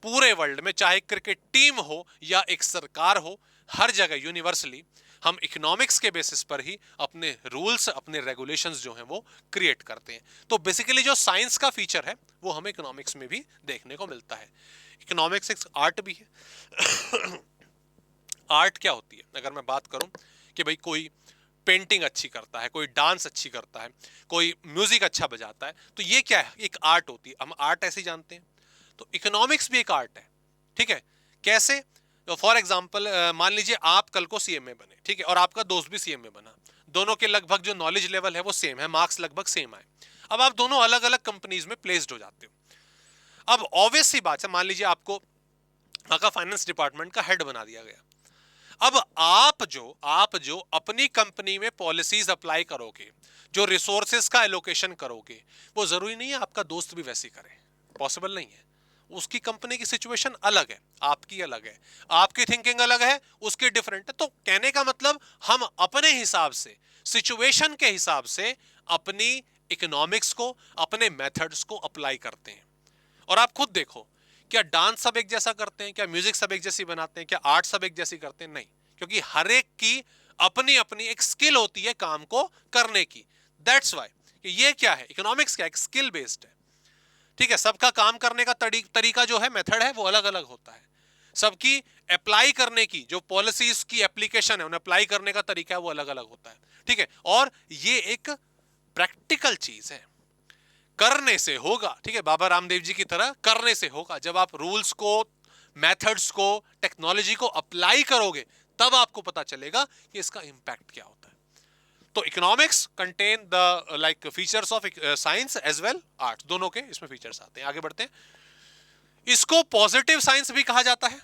पूरे वर्ल्ड में चाहे क्रिकेट टीम हो या एक सरकार हो, हर जगह यूनिवर्सली हम इकोनॉमिक्स के बेसिस पर ही अपने रूल्स, अपने रेगुलेशंस जो हैं वो क्रिएट करते हैं। तो बेसिकली जो साइंस का फीचर है वो हमें इकोनॉमिक्स में भी देखने को मिलता है। इकोनॉमिक्स एक आर्ट भी है। आर्ट क्या होती है, अगर मैं बात करूं कि भाई कोई पेंटिंग अच्छी करता है, कोई डांस अच्छी करता है, कोई म्यूजिक अच्छा बजाता है, तो ये क्या है, एक आर्ट होती है, हम आर्ट ऐसे जानते हैं। तो इकोनॉमिक्स भी एक आर्ट है, ठीक है। कैसे, फॉर एग्जाम्पल मान लीजिए आप कल को सीएमए बने, ठीक है, और आपका दोस्त भी सीएमए बना, दोनों के लगभग जो नॉलेज लेवल है वो सेम है, मार्क्स लगभग सेम आए। अब आप दोनों अलग अलग कंपनीज में प्लेस्ड हो जाते हो। अब ऑब्वियस सी बात है, मान लीजिए आपको आपका फाइनेंस डिपार्टमेंट का हेड बना दिया गया। अब आप जो अपनी कंपनी में पॉलिसीज अप्लाई करोगे, जो रिसोर्सेज का एलोकेशन करोगे, वो जरूरी नहीं है आपका दोस्त भी वैसी करे, पॉसिबल नहीं है। उसकी कंपनी की सिचुएशन अलग है, आपकी अलग है, आपकी थिंकिंग अलग है, उसकी डिफरेंट है। तो कहने का मतलब हम अपने हिसाब से, सिचुएशन के हिसाब से अपनी इकोनॉमिक्स को, अपने मेथड्स को अप्लाई करते हैं। और आप खुद देखो, क्या डांस सब एक जैसा करते हैं, क्या म्यूजिक सब एक जैसी बनाते हैं, क्या आर्ट सब एक जैसी करते हैं, नहीं। क्योंकि हर एक की अपनी अपनी एक स्किल होती है काम को करने की। दैट्स वाई ये क्या है, इकोनॉमिक्स क्या, एक स्किल बेस्ड है, ठीक है। सबका काम करने का तरीका जो है, मेथड है, वो अलग अलग होता है। सबकी अप्लाई करने की जो पॉलिसीज की एप्लीकेशन है, उन्हें अप्लाई करने का तरीका है, वो अलग अलग होता है, ठीक है। और ये एक प्रैक्टिकल चीज है, करने से होगा, ठीक है, बाबा रामदेव जी की तरह करने से होगा। जब आप रूल्स को, मेथड्स को, टेक्नोलॉजी को अप्लाई करोगे तब आपको पता चलेगा कि इसका इंपैक्ट क्या होता है। तो economics contain the like features of science as well art, दोनों के इसमें फीचर्स आते हैं। आगे बढ़ते हैं। इसको पॉजिटिव साइंस भी कहा जाता है।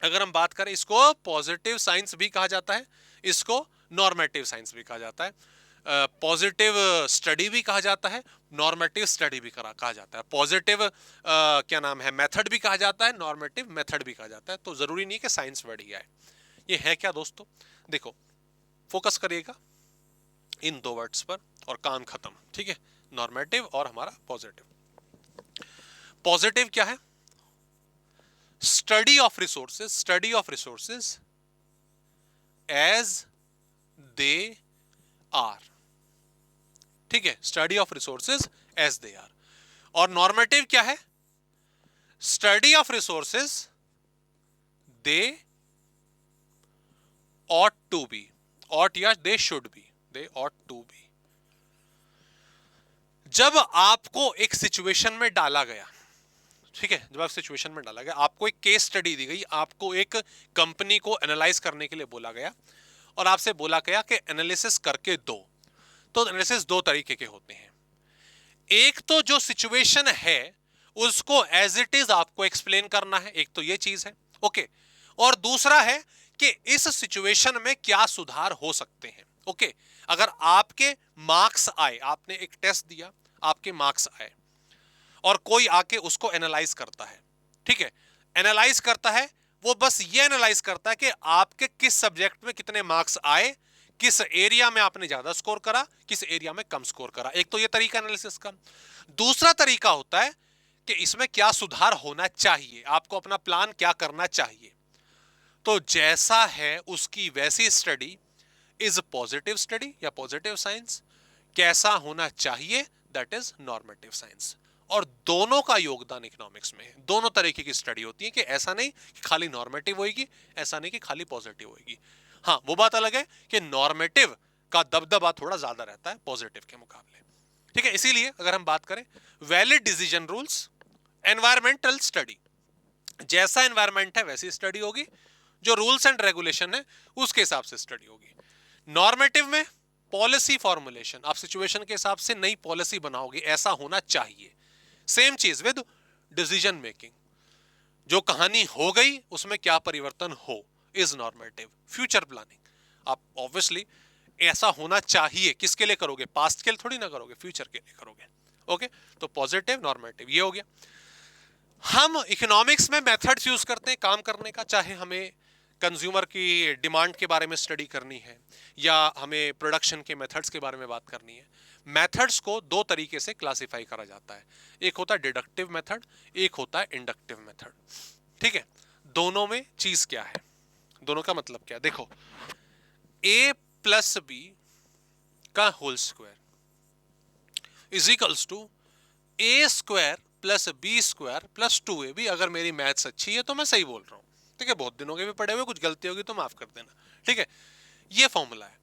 अगर हम बात करें, इसको पॉजिटिव साइंस भी कहा जाता है, इसको नॉर्मेटिव साइंस भी कहा जाता है, पॉजिटिव स्टडी भी कहा जाता है, नॉर्मेटिव स्टडी भी कहा जाता है। पॉजिटिव क्या नाम है, मेथड भी कहा जाता है, नॉर्मेटिव मेथड भी कहा जाता है। तो जरूरी नहीं कि साइंस वर्ड ही आए। ये है क्या दोस्तों? देखो, फोकस करिएगा इन दो वर्ड्स पर और काम खत्म, ठीक है। नॉर्मेटिव और हमारा पॉजिटिव। पॉजिटिव क्या है? Study of resources as they are, ठीक है। Study of resources as they are. और नॉर्मेटिव क्या है? Study of resources they ought to be, ought या they should be, they ought to be। जब आपको एक सिचुएशन में डाला गया, ठीक है, जब आप सिचुएशन में डाला गया, आपको एक केस स्टडी दी गई, आपको एक कंपनी को एनालाइज करने के लिए बोला गया और आपसे बोला गया कि एनालिसिस करके दो। तो एनालिसिस दो तरीके के होते हैं। एक तो जो सिचुएशन है उसको एज इट इज आपको एक्सप्लेन करना है, एक तो ये चीज है, ओके। और दूसरा है कि इस सिचुएशन में क्या सुधार हो सकते हैं, ओके। अगर आपके मार्क्स आए, आपने एक टेस्ट दिया, आपके मार्क्स आए और कोई आके उसको एनालाइज करता है, ठीक है, एनालाइज करता है, वो बस ये एनालाइज करता है कि आपके किस सब्जेक्ट में कितने मार्क्स आए, किस एरिया में आपने ज्यादा स्कोर करा, किस एरिया में कम स्कोर करा। एक तो ये तरीका एनालिसिस का। दूसरा तरीका होता है कि इसमें क्या सुधार होना चाहिए, आपको अपना प्लान क्या करना चाहिए। तो जैसा है उसकी वैसी स्टडी इज पॉजिटिव स्टडी या पॉजिटिव साइंस। कैसा होना चाहिए, दैट इज नॉर्मेटिव साइंस। और दोनों का योगदान इकोनॉमिक्स में है। दोनों तरीके की स्टडी होती है कि ऐसा नहीं कि खाली नॉर्मेटिव होगी, ऐसा नहीं कि खाली पॉजिटिव होगी। हाँ, वो बात अलग है कि नॉर्मेटिव का दबदबा थोड़ा ज्यादा रहता है पॉजिटिव के मुकाबले, ठीक है। इसीलिए अगर हम बात करें valid decision rules, environmental study, जैसा एनवायरमेंट है वैसी स्टडी होगी, जो रूल्स एंड रेगुलेशन है उसके हिसाब से स्टडी होगी। नॉर्मेटिव में पॉलिसी फॉर्मुलेशन, आप सिचुएशन के हिसाब से नई पॉलिसी बनाओगे, ऐसा होना चाहिए। सेम चीज विद डिसीजन मेकिंग, जो कहानी हो गई उसमें क्या परिवर्तन हो, इज नॉर्मेटिव। फ्यूचर प्लानिंग, आप ऑब्वियसली ऐसा होना चाहिए, किसके लिए करोगे, पास्ट के लिए थोड़ी ना करोगे, फ्यूचर के लिए करोगे, ओके। तो पॉजिटिव, नॉर्मेटिव, ये हो गया। हम इकोनॉमिक्स में मेथड्स यूज करते हैं काम करने का, चाहे हमें कंज्यूमर की डिमांड के बारे में स्टडी करनी है या हमें प्रोडक्शन के मेथड्स के बारे में बात करनी है। मेथड्स को दो तरीके से क्लासिफाई करा जाता है, एक होता है डिडक्टिव मेथड, एक होता है इंडक्टिव मेथड, ठीक है। दोनों में चीज क्या है, दोनों का मतलब क्या है, देखो, a प्लस बी का whole square is equals to A square plus B square plus 2ab। अगर मेरी मैथ्स अच्छी है तो मैं सही बोल रहा हूं, ठीक है। बहुत दिनों के भी पढ़े हुए, कुछ गलती होगी तो माफ कर देना, ठीक है। ये फॉर्मूला है,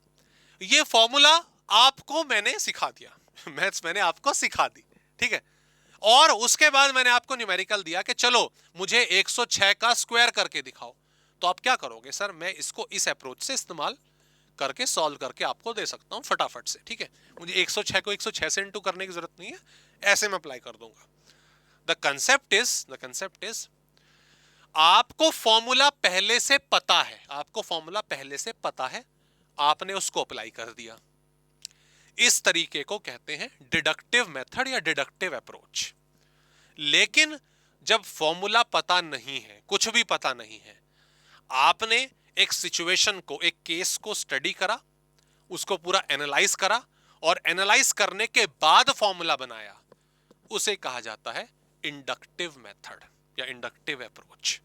ये फॉर्मूला आपको मैंने सिखा दिया, मैथ्स मैंने आपको सिखा दी, ठीक है। और उसके बाद मैंने आपको न्यूमेरिकल दिया कि चलो मुझे 106 का स्क्वायर करके दिखाओ। तो आप क्या करोगे, सर मैं इसको इस अप्रोच से इस्तेमाल करके सॉल्व करके आपको दे सकता हूं फटाफट से, ठीक है। मुझे 106 को 106 से इंटू करने की जरूरत नहीं है, ऐसे मैं अप्लाई कर दूंगा। द कंसेप्ट इज आपको फॉर्मूला पहले से पता है, आपको फॉर्मूला पहले से पता है, आपने उसको अप्लाई कर दिया। इस तरीके को कहते हैं डिडक्टिव मेथड या डिडक्टिव अप्रोच। लेकिन जब फॉर्मूला पता नहीं है, कुछ भी पता नहीं है, आपने एक सिचुएशन को, एक केस को स्टडी करा, उसको पूरा एनालाइज करा और एनालाइज करने के बाद फॉर्मूला बनाया, उसे कहा जाता है इंडक्टिव मेथड या इंडक्टिव अप्रोच।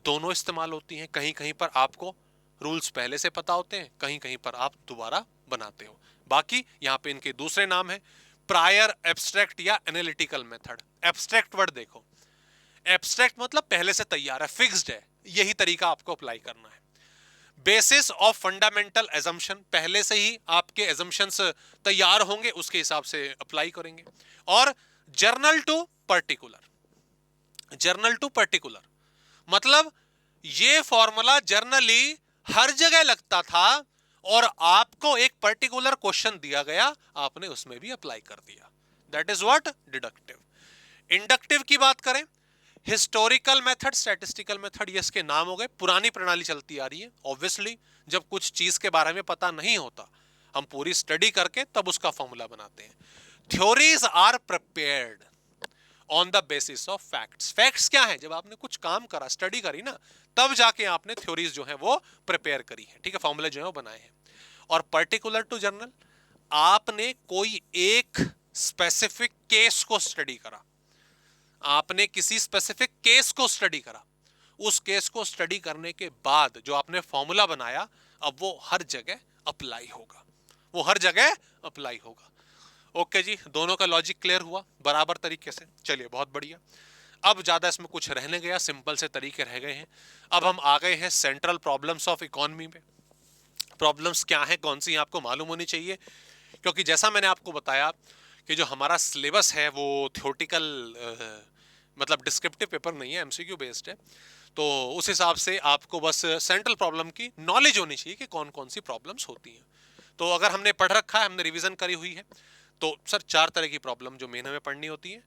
दोनों इस्तेमाल होती हैं। कहीं कहीं पर आपको रूल्स पहले से पता होते हैं, कहीं कहीं पर आप दोबारा बनाते हो। बाकी यहां पे इनके दूसरे नाम है प्रायर, एब्स्ट्रैक्ट या एनालिटिकल मेथड। एब्स्ट्रैक्ट वर्ड देखो, एब्स्ट्रैक्ट मतलब पहले से तैयार है, फिक्स्ड है, यही तरीका आपको अप्लाई करना है। बेसिस ऑफ फंडामेंटल एजम्पशन, पहले से ही आपके एजम्पशंस तैयार होंगे, उसके हिसाब से अप्लाई करेंगे। और general to particular, general to particular मतलब ये फॉर्मूला जर्नली हर जगह लगता था और आपको एक पर्टिकुलर क्वेश्चन दिया गया, आपने उसमें भी अप्लाई कर दिया। That is what deductive. Inductive की बात करें हिस्टोरिकल मेथड, स्टैटिस्टिकल मेथड, ये इसके नाम हो गए। पुरानी प्रणाली चलती आ रही है। ऑब्वियसली जब कुछ चीज के बारे में पता नहीं होता, हम पूरी स्टडी करके तब उसका फॉर्मूला बनाते हैं। Theories are prepared on the basis of facts. Facts क्या है? जब आपने कुछ काम करा, स्टडी करी ना, तब जाके आपने थ्योरीज जो है वो प्रिपेयर करी है, ठीक है, फॉर्मूला जो है वो बनाए हैं। और पर्टिकुलर टू जर्नल, आपने कोई एक स्पेसिफिक केस को स्टडी करा, आपने किसी स्पेसिफिक केस को स्टडी करा, उस केस को स्टडी करने के बाद जो आपने फॉर्मूला बनाया, अब वो हर जगह अप्लाई होगा, वो हर जगह अप्लाई होगा। ओके जी, दोनों का लॉजिक क्लियर हुआ बराबर तरीके से। चलिए, बहुत बढ़िया। अब ज्यादा इसमें कुछ रहने गया, सिंपल से तरीके रह गए हैं। अब हम आ गए हैं सेंट्रल प्रॉब्लम्स ऑफ इकोनॉमी में। प्रॉब्लम्स क्या है, कौन सी आपको मालूम होनी चाहिए, क्योंकि जैसा मैंने आपको बताया कि जो हमारा सिलेबस है वो थ्योरेटिकल मतलब डिस्क्रिप्टिव पेपर नहीं है, एमसीक्यू बेस्ड है। तो उस हिसाब से आपको बस सेंट्रल प्रॉब्लम की नॉलेज होनी चाहिए कि कौन कौन सी प्रॉब्लम्स होती हैं। तो अगर हमने पढ़ रखा है, हमने रिवीजन करी हुई है, तो सर 4 तरह की प्रॉब्लम जो मेन हमें पढ़नी होती है।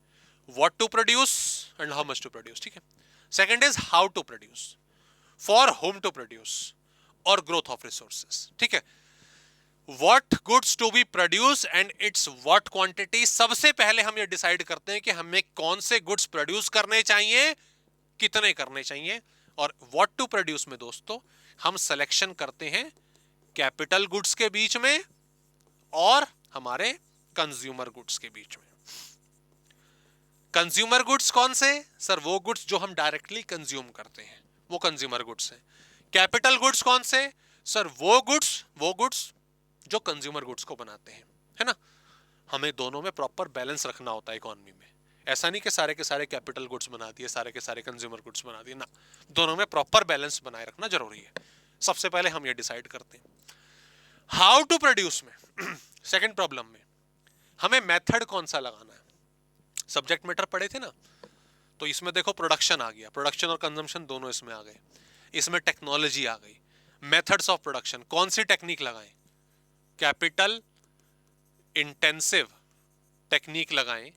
What to produce and how much to produce, ठीक है। Second is how to produce, for whom to produce, और ग्रोथ ऑफ रिसोर्सेज, ठीक है। What goods to be produce and its what quantity. सबसे पहले हम ये डिसाइड करते हैं कि हमें कौन से गुड्स प्रोड्यूस करने चाहिए, कितने करने चाहिए। और व्हाट टू प्रोड्यूस में दोस्तों हम सिलेक्शन करते हैं कैपिटल गुड्स के बीच में और हमारे कंज्यूमर गुड्स के बीच में। कंज्यूमर गुड्स कौन से? सर वो गुड्स जो हम डायरेक्टली कंज्यूम करते हैं, वो कंज्यूमर गुड्स हैं। कैपिटल गुड्स कौन से? सर वो गुड्स जो कंज्यूमर गुड्स को बनाते हैं, है ना। हमें दोनों में प्रॉपर बैलेंस रखना होता है इकोनॉमी में। ऐसा नहीं कि सारे के सारे कैपिटल गुड्स बना दिए, सारे के सारे कंज्यूमर गुड्स बना दिए, ना। दोनों में प्रॉपर बैलेंस बनाए रखना जरूरी है। सबसे पहले हम ये डिसाइड करते हैं। हाउ टू प्रोड्यूस में सेकंड प्रॉब्लम में हमें मेथड कौन सा लगाना है। सब्जेक्ट मैटर पढ़े थे ना, तो इसमें देखो प्रोडक्शन आ गया, प्रोडक्शन और कंजम्पशन दोनों इसमें आ गए। इसमें टेक्नोलॉजी आ गई, मेथड्स ऑफ प्रोडक्शन, कौन सी टेक्निक लगाएं, कैपिटल इंटेंसिव टेक्निक लगाएं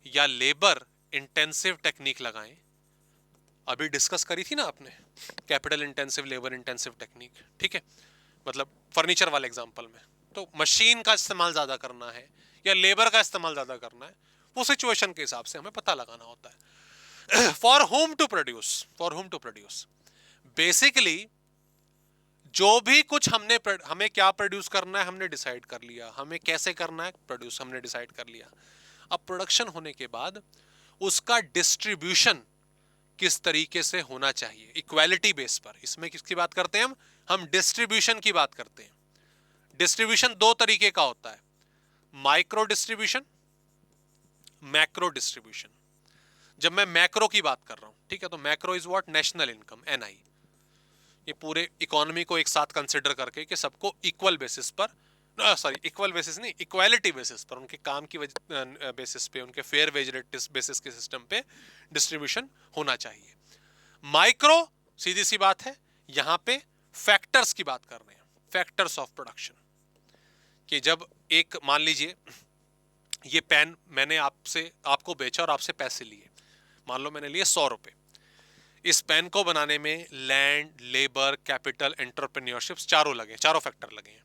या लेबर इंटेंसिव टेक्निक लगाएं। अभी डिस्कस करी थी ना आपने, capital intensive, labour intensive technique, ठीक है। मतलब फर्नीचर वाले एग्जांपल में तो मशीन का इस्तेमाल ज्यादा करना है या लेबर का इस्तेमाल ज्यादा करना है, वो सिचुएशन के हिसाब से हमें पता लगाना होता है। For whom to produce basically जो भी कुछ हमें क्या प्रोड्यूस करना है हमने डिसाइड कर लिया, हमें कैसे करना है प्रोड्यूस हमने डिसाइड कर लिया। अब प्रोडक्शन होने के बाद उसका डिस्ट्रीब्यूशन किस तरीके से होना चाहिए, इक्वालिटी बेस पर। इसमें किसकी बात करते हैं हम डिस्ट्रीब्यूशन की बात करते हैं। डिस्ट्रीब्यूशन 2 तरीके का होता है, माइक्रो डिस्ट्रीब्यूशन, मैक्रो डिस्ट्रीब्यूशन। जब मैं मैक्रो की बात कर रहा हूं, ठीक है, तो macro is what, national income, NI. ये पूरे इकोनॉमी को एक साथ कंसिडर करके कि सबको इक्वल बेसिस पर, सॉरी इक्वल बेसिस नहीं, इक्वालिटी बेसिस पर, उनके काम की बेसिस पे, उनके फेयर वेज रेट बेसिस के सिस्टम पे डिस्ट्रीब्यूशन होना चाहिए। माइक्रो सीधी सी बात है, यहां पे फैक्टर्स की बात कर रहे हैं, फैक्टर्स ऑफ प्रोडक्शन। कि जब एक, मान लीजिए ये पेन मैंने आपको बेचा और आपसे पैसे लिए, मान लो मैंने लिए 100 रुपए। इस पेन को बनाने में लैंड, लेबर, कैपिटल, एंटरप्रेन्योरशिप चारों लगे, चारों फैक्टर लगे हैं।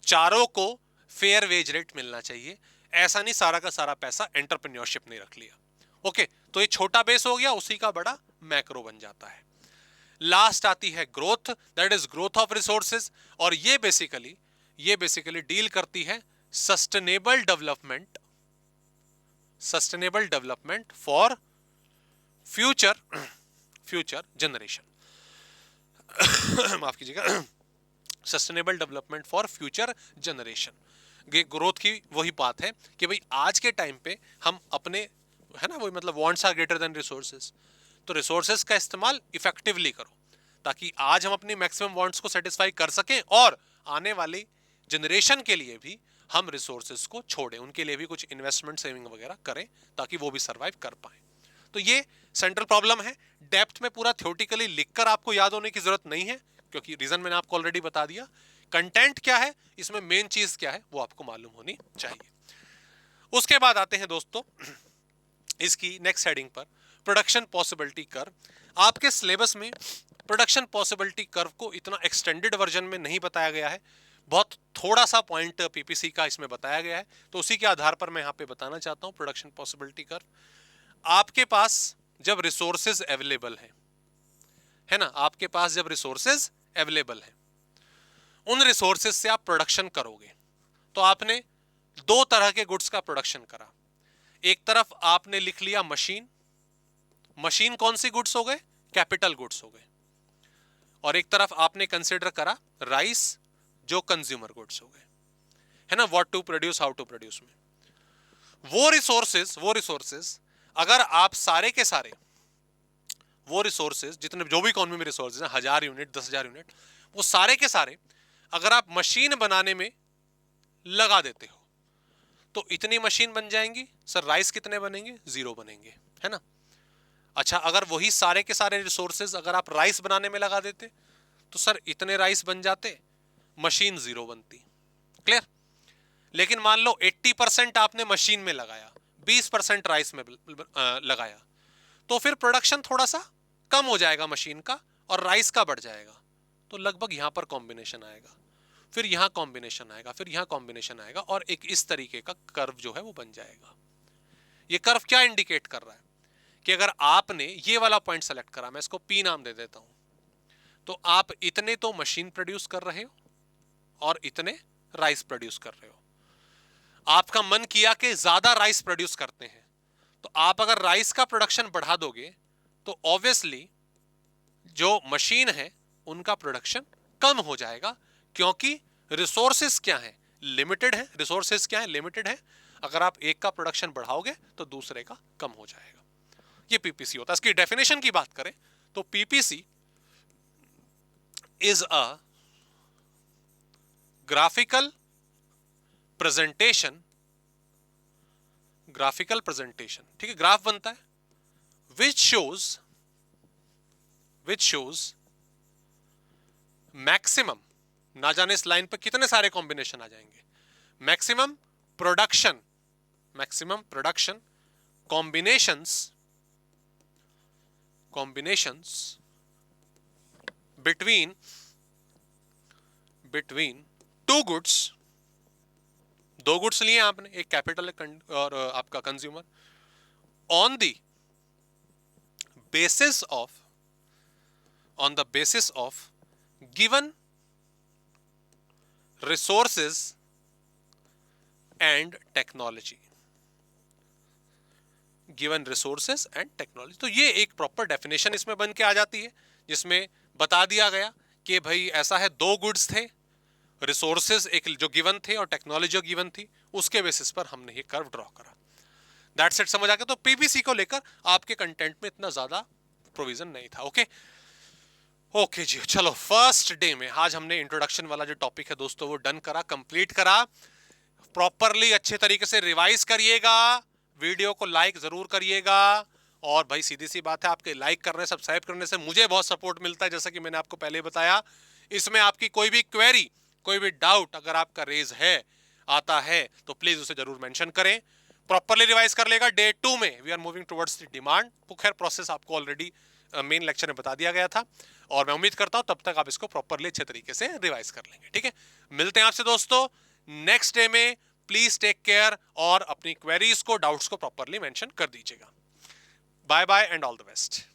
चारों को फेयर वेज रेट मिलना चाहिए। ऐसा नहीं सारा का सारा पैसा एंटरप्रेन्योरशिप ने रख लिया। ओके, तो ये छोटा बेस हो गया, उसी का बड़ा मैक्रो बन जाता है। लास्ट आती है growth, that is growth of resources. और ये बेसिकली डील करती है sustainable development for future generation. माफ कीजिएगा, sustainable development for future generation. Growth की वही बात है कि भाई आज के टाइम पे हम अपने, है ना, वही मतलब wants are greater than resources, तो रिसोर्सेज का इस्तेमाल इफेक्टिवली करो ताकि आज हम अपनी मैक्सिमम वांट्स को सेटिस्फाई कर सकें और आने वाली जनरेशन के लिए भी हम रिसोर्सेज को छोड़ें, उनके लिए भी कुछ इन्वेस्टमेंट सेविंग वगैरह करें ताकि वो भी सर्वाइव कर पाए। तो ये सेंट्रल प्रॉब्लम है। डेप्थ में पूरा थ्योरेटिकली लिखकर आपको याद होने की जरूरत नहीं है, क्योंकि रीजन मैंने आपको ऑलरेडी बता दिया। कंटेंट क्या है, इसमें मेन चीज क्या है, वो आपको मालूम होनी चाहिए। उसके बाद आते हैं दोस्तों इसकी नेक्स्ट हेडिंग पर, प्रोडक्शन पॉसिबिलिटी कर्व। आपके सिलेबस में प्रोडक्शन पॉसिबिलिटी कर्व को इतना एक्सटेंडेड वर्जन में नहीं बताया गया है, बहुत थोड़ा सा पॉइंट पीपीसी का इसमें बताया गया है, तो उसी के आधार पर मैं यहाँ पे बताना चाहता हूँ प्रोडक्शन पॉसिबिलिटी कर्व। आपके पास जब रिसोर्सेज अवेलेबल है ना, आपके पास जब रिसोर्सेज अवेलेबल है, उन रिसोर्सेज से आप प्रोडक्शन करोगे, तो आपने दो तरह के गुड्स का प्रोडक्शन करा। एक तरफ आपने लिख लिया मशीन, मशीन कौन सी गुड्स हो गए, कैपिटल गुड्स हो गए, और एक तरफ आपने कंसिडर करा राइस, जो कंज्यूमर गुड्स हो गए, है ना, what to produce, how to produce में। वो रिसोर्सेज अगर आप सारे के सारे वो रिसोर्सेज जितने जो भी इकोनॉमी में रिसोर्सेज हैं, 1000 यूनिट 10,000 यूनिट, वो सारे के सारे अगर आप मशीन बनाने में लगा देते हो तो इतनी मशीन बन जाएंगी। सर राइस कितने बनेंगे, 0 बनेंगे, है ना। अच्छा, अगर वही सारे के सारे रिसोर्सेज अगर आप राइस बनाने में लगा देते तो सर इतने राइस बन जाते, मशीन 0 बनती। क्लियर। लेकिन मान लो 80% आपने मशीन में लगाया, 20% राइस में लगाया, तो फिर प्रोडक्शन थोड़ा सा कम हो जाएगा मशीन का और राइस का बढ़ जाएगा, तो लगभग यहां पर कॉम्बिनेशन आएगा, फिर यहां कॉम्बिनेशन आएगा, फिर यहां कॉम्बिनेशन आएगा, और एक इस तरीके का कर्व जो है वो बन जाएगा। ये कर्व क्या इंडिकेट कर रहा है कि अगर आपने ये वाला पॉइंट सेलेक्ट करा, मैं इसको पी नाम दे देता हूं, तो आप इतने तो मशीन प्रोड्यूस कर रहे हो और इतने राइस प्रोड्यूस कर रहे हो। आपका मन किया कि ज्यादा राइस प्रोड्यूस करते हैं, तो आप अगर राइस का प्रोडक्शन बढ़ा दोगे तो ऑब्वियसली जो मशीन है उनका प्रोडक्शन कम हो जाएगा, क्योंकि रिसोर्सेस क्या है, लिमिटेड है। रिसोर्सेस क्या है, लिमिटेड है। अगर आप एक का प्रोडक्शन बढ़ाओगे तो दूसरे का कम हो जाएगा। ये पीपीसी होता है। इसकी डेफिनेशन की बात करें तो PPC is a graphical presentation, ठीक है, ग्राफ बनता है, विच शोज मैक्सिमम, ना जाने इस लाइन पर कितने सारे कॉम्बिनेशन आ जाएंगे, maximum production combinations between two goods, दो गुड्स लिए आपने, एक कैपिटल और आपका consumer, on the basis of given resources and technology, तो ये एक प्रॉपर डेफिनेशन इसमें बन के आ जाती है, जिसमें बता दिया गया कि भाई ऐसा है, दो गुड्स थे, रिसोर्सेज एक जो गिवन थे और टेक्नोलॉजी जो गिवन थी, उसके बेसिस पर हमने ये कर्व ड्रॉ करा। दैट्स इट, समझ आ गया। तो पीपीसी को लेकर आपके कंटेंट में इतना ज्यादा प्रोविजन नहीं था। ओके जी, चलो फर्स्ट डे में आज हमने इंट्रोडक्शन वाला जो टॉपिक है दोस्तों वो डन करा, कंप्लीट करा। प्रॉपरली अच्छे तरीके से रिवाइज करिएगा, वीडियो को लाइक जरूर करिएगा, और भाई सीधी सी बात है, आपके लाइक करने सब्सक्राइब करने से मुझे बहुत सपोर्ट मिलता है, जैसा कि मैंने आपको पहले बताया। इसमें आपकी कोई भी क्वेरी, कोई भी डाउट अगर आपका रेज है, आता है, तो प्लीज उसे जरूर मेंशन करें। प्रॉपरली रिवाइज कर लेगा। डे 2 में we are moving towards the demand. खैर प्रोसेस आपको ऑलरेडी मेन लेक्चर में बता दिया गया था, और मैं उम्मीद करता हूं तब तक आप इसको प्रॉपरली अच्छे तरीके से रिवाइज कर लेंगे। ठीक है, मिलते हैं आपसे दोस्तों नेक्स्ट डे में। प्लीज टेक केयर, और अपनी क्वेरीज को, डाउट्स को प्रॉपरली मेंशन कर दीजिएगा। Bye bye and all the best.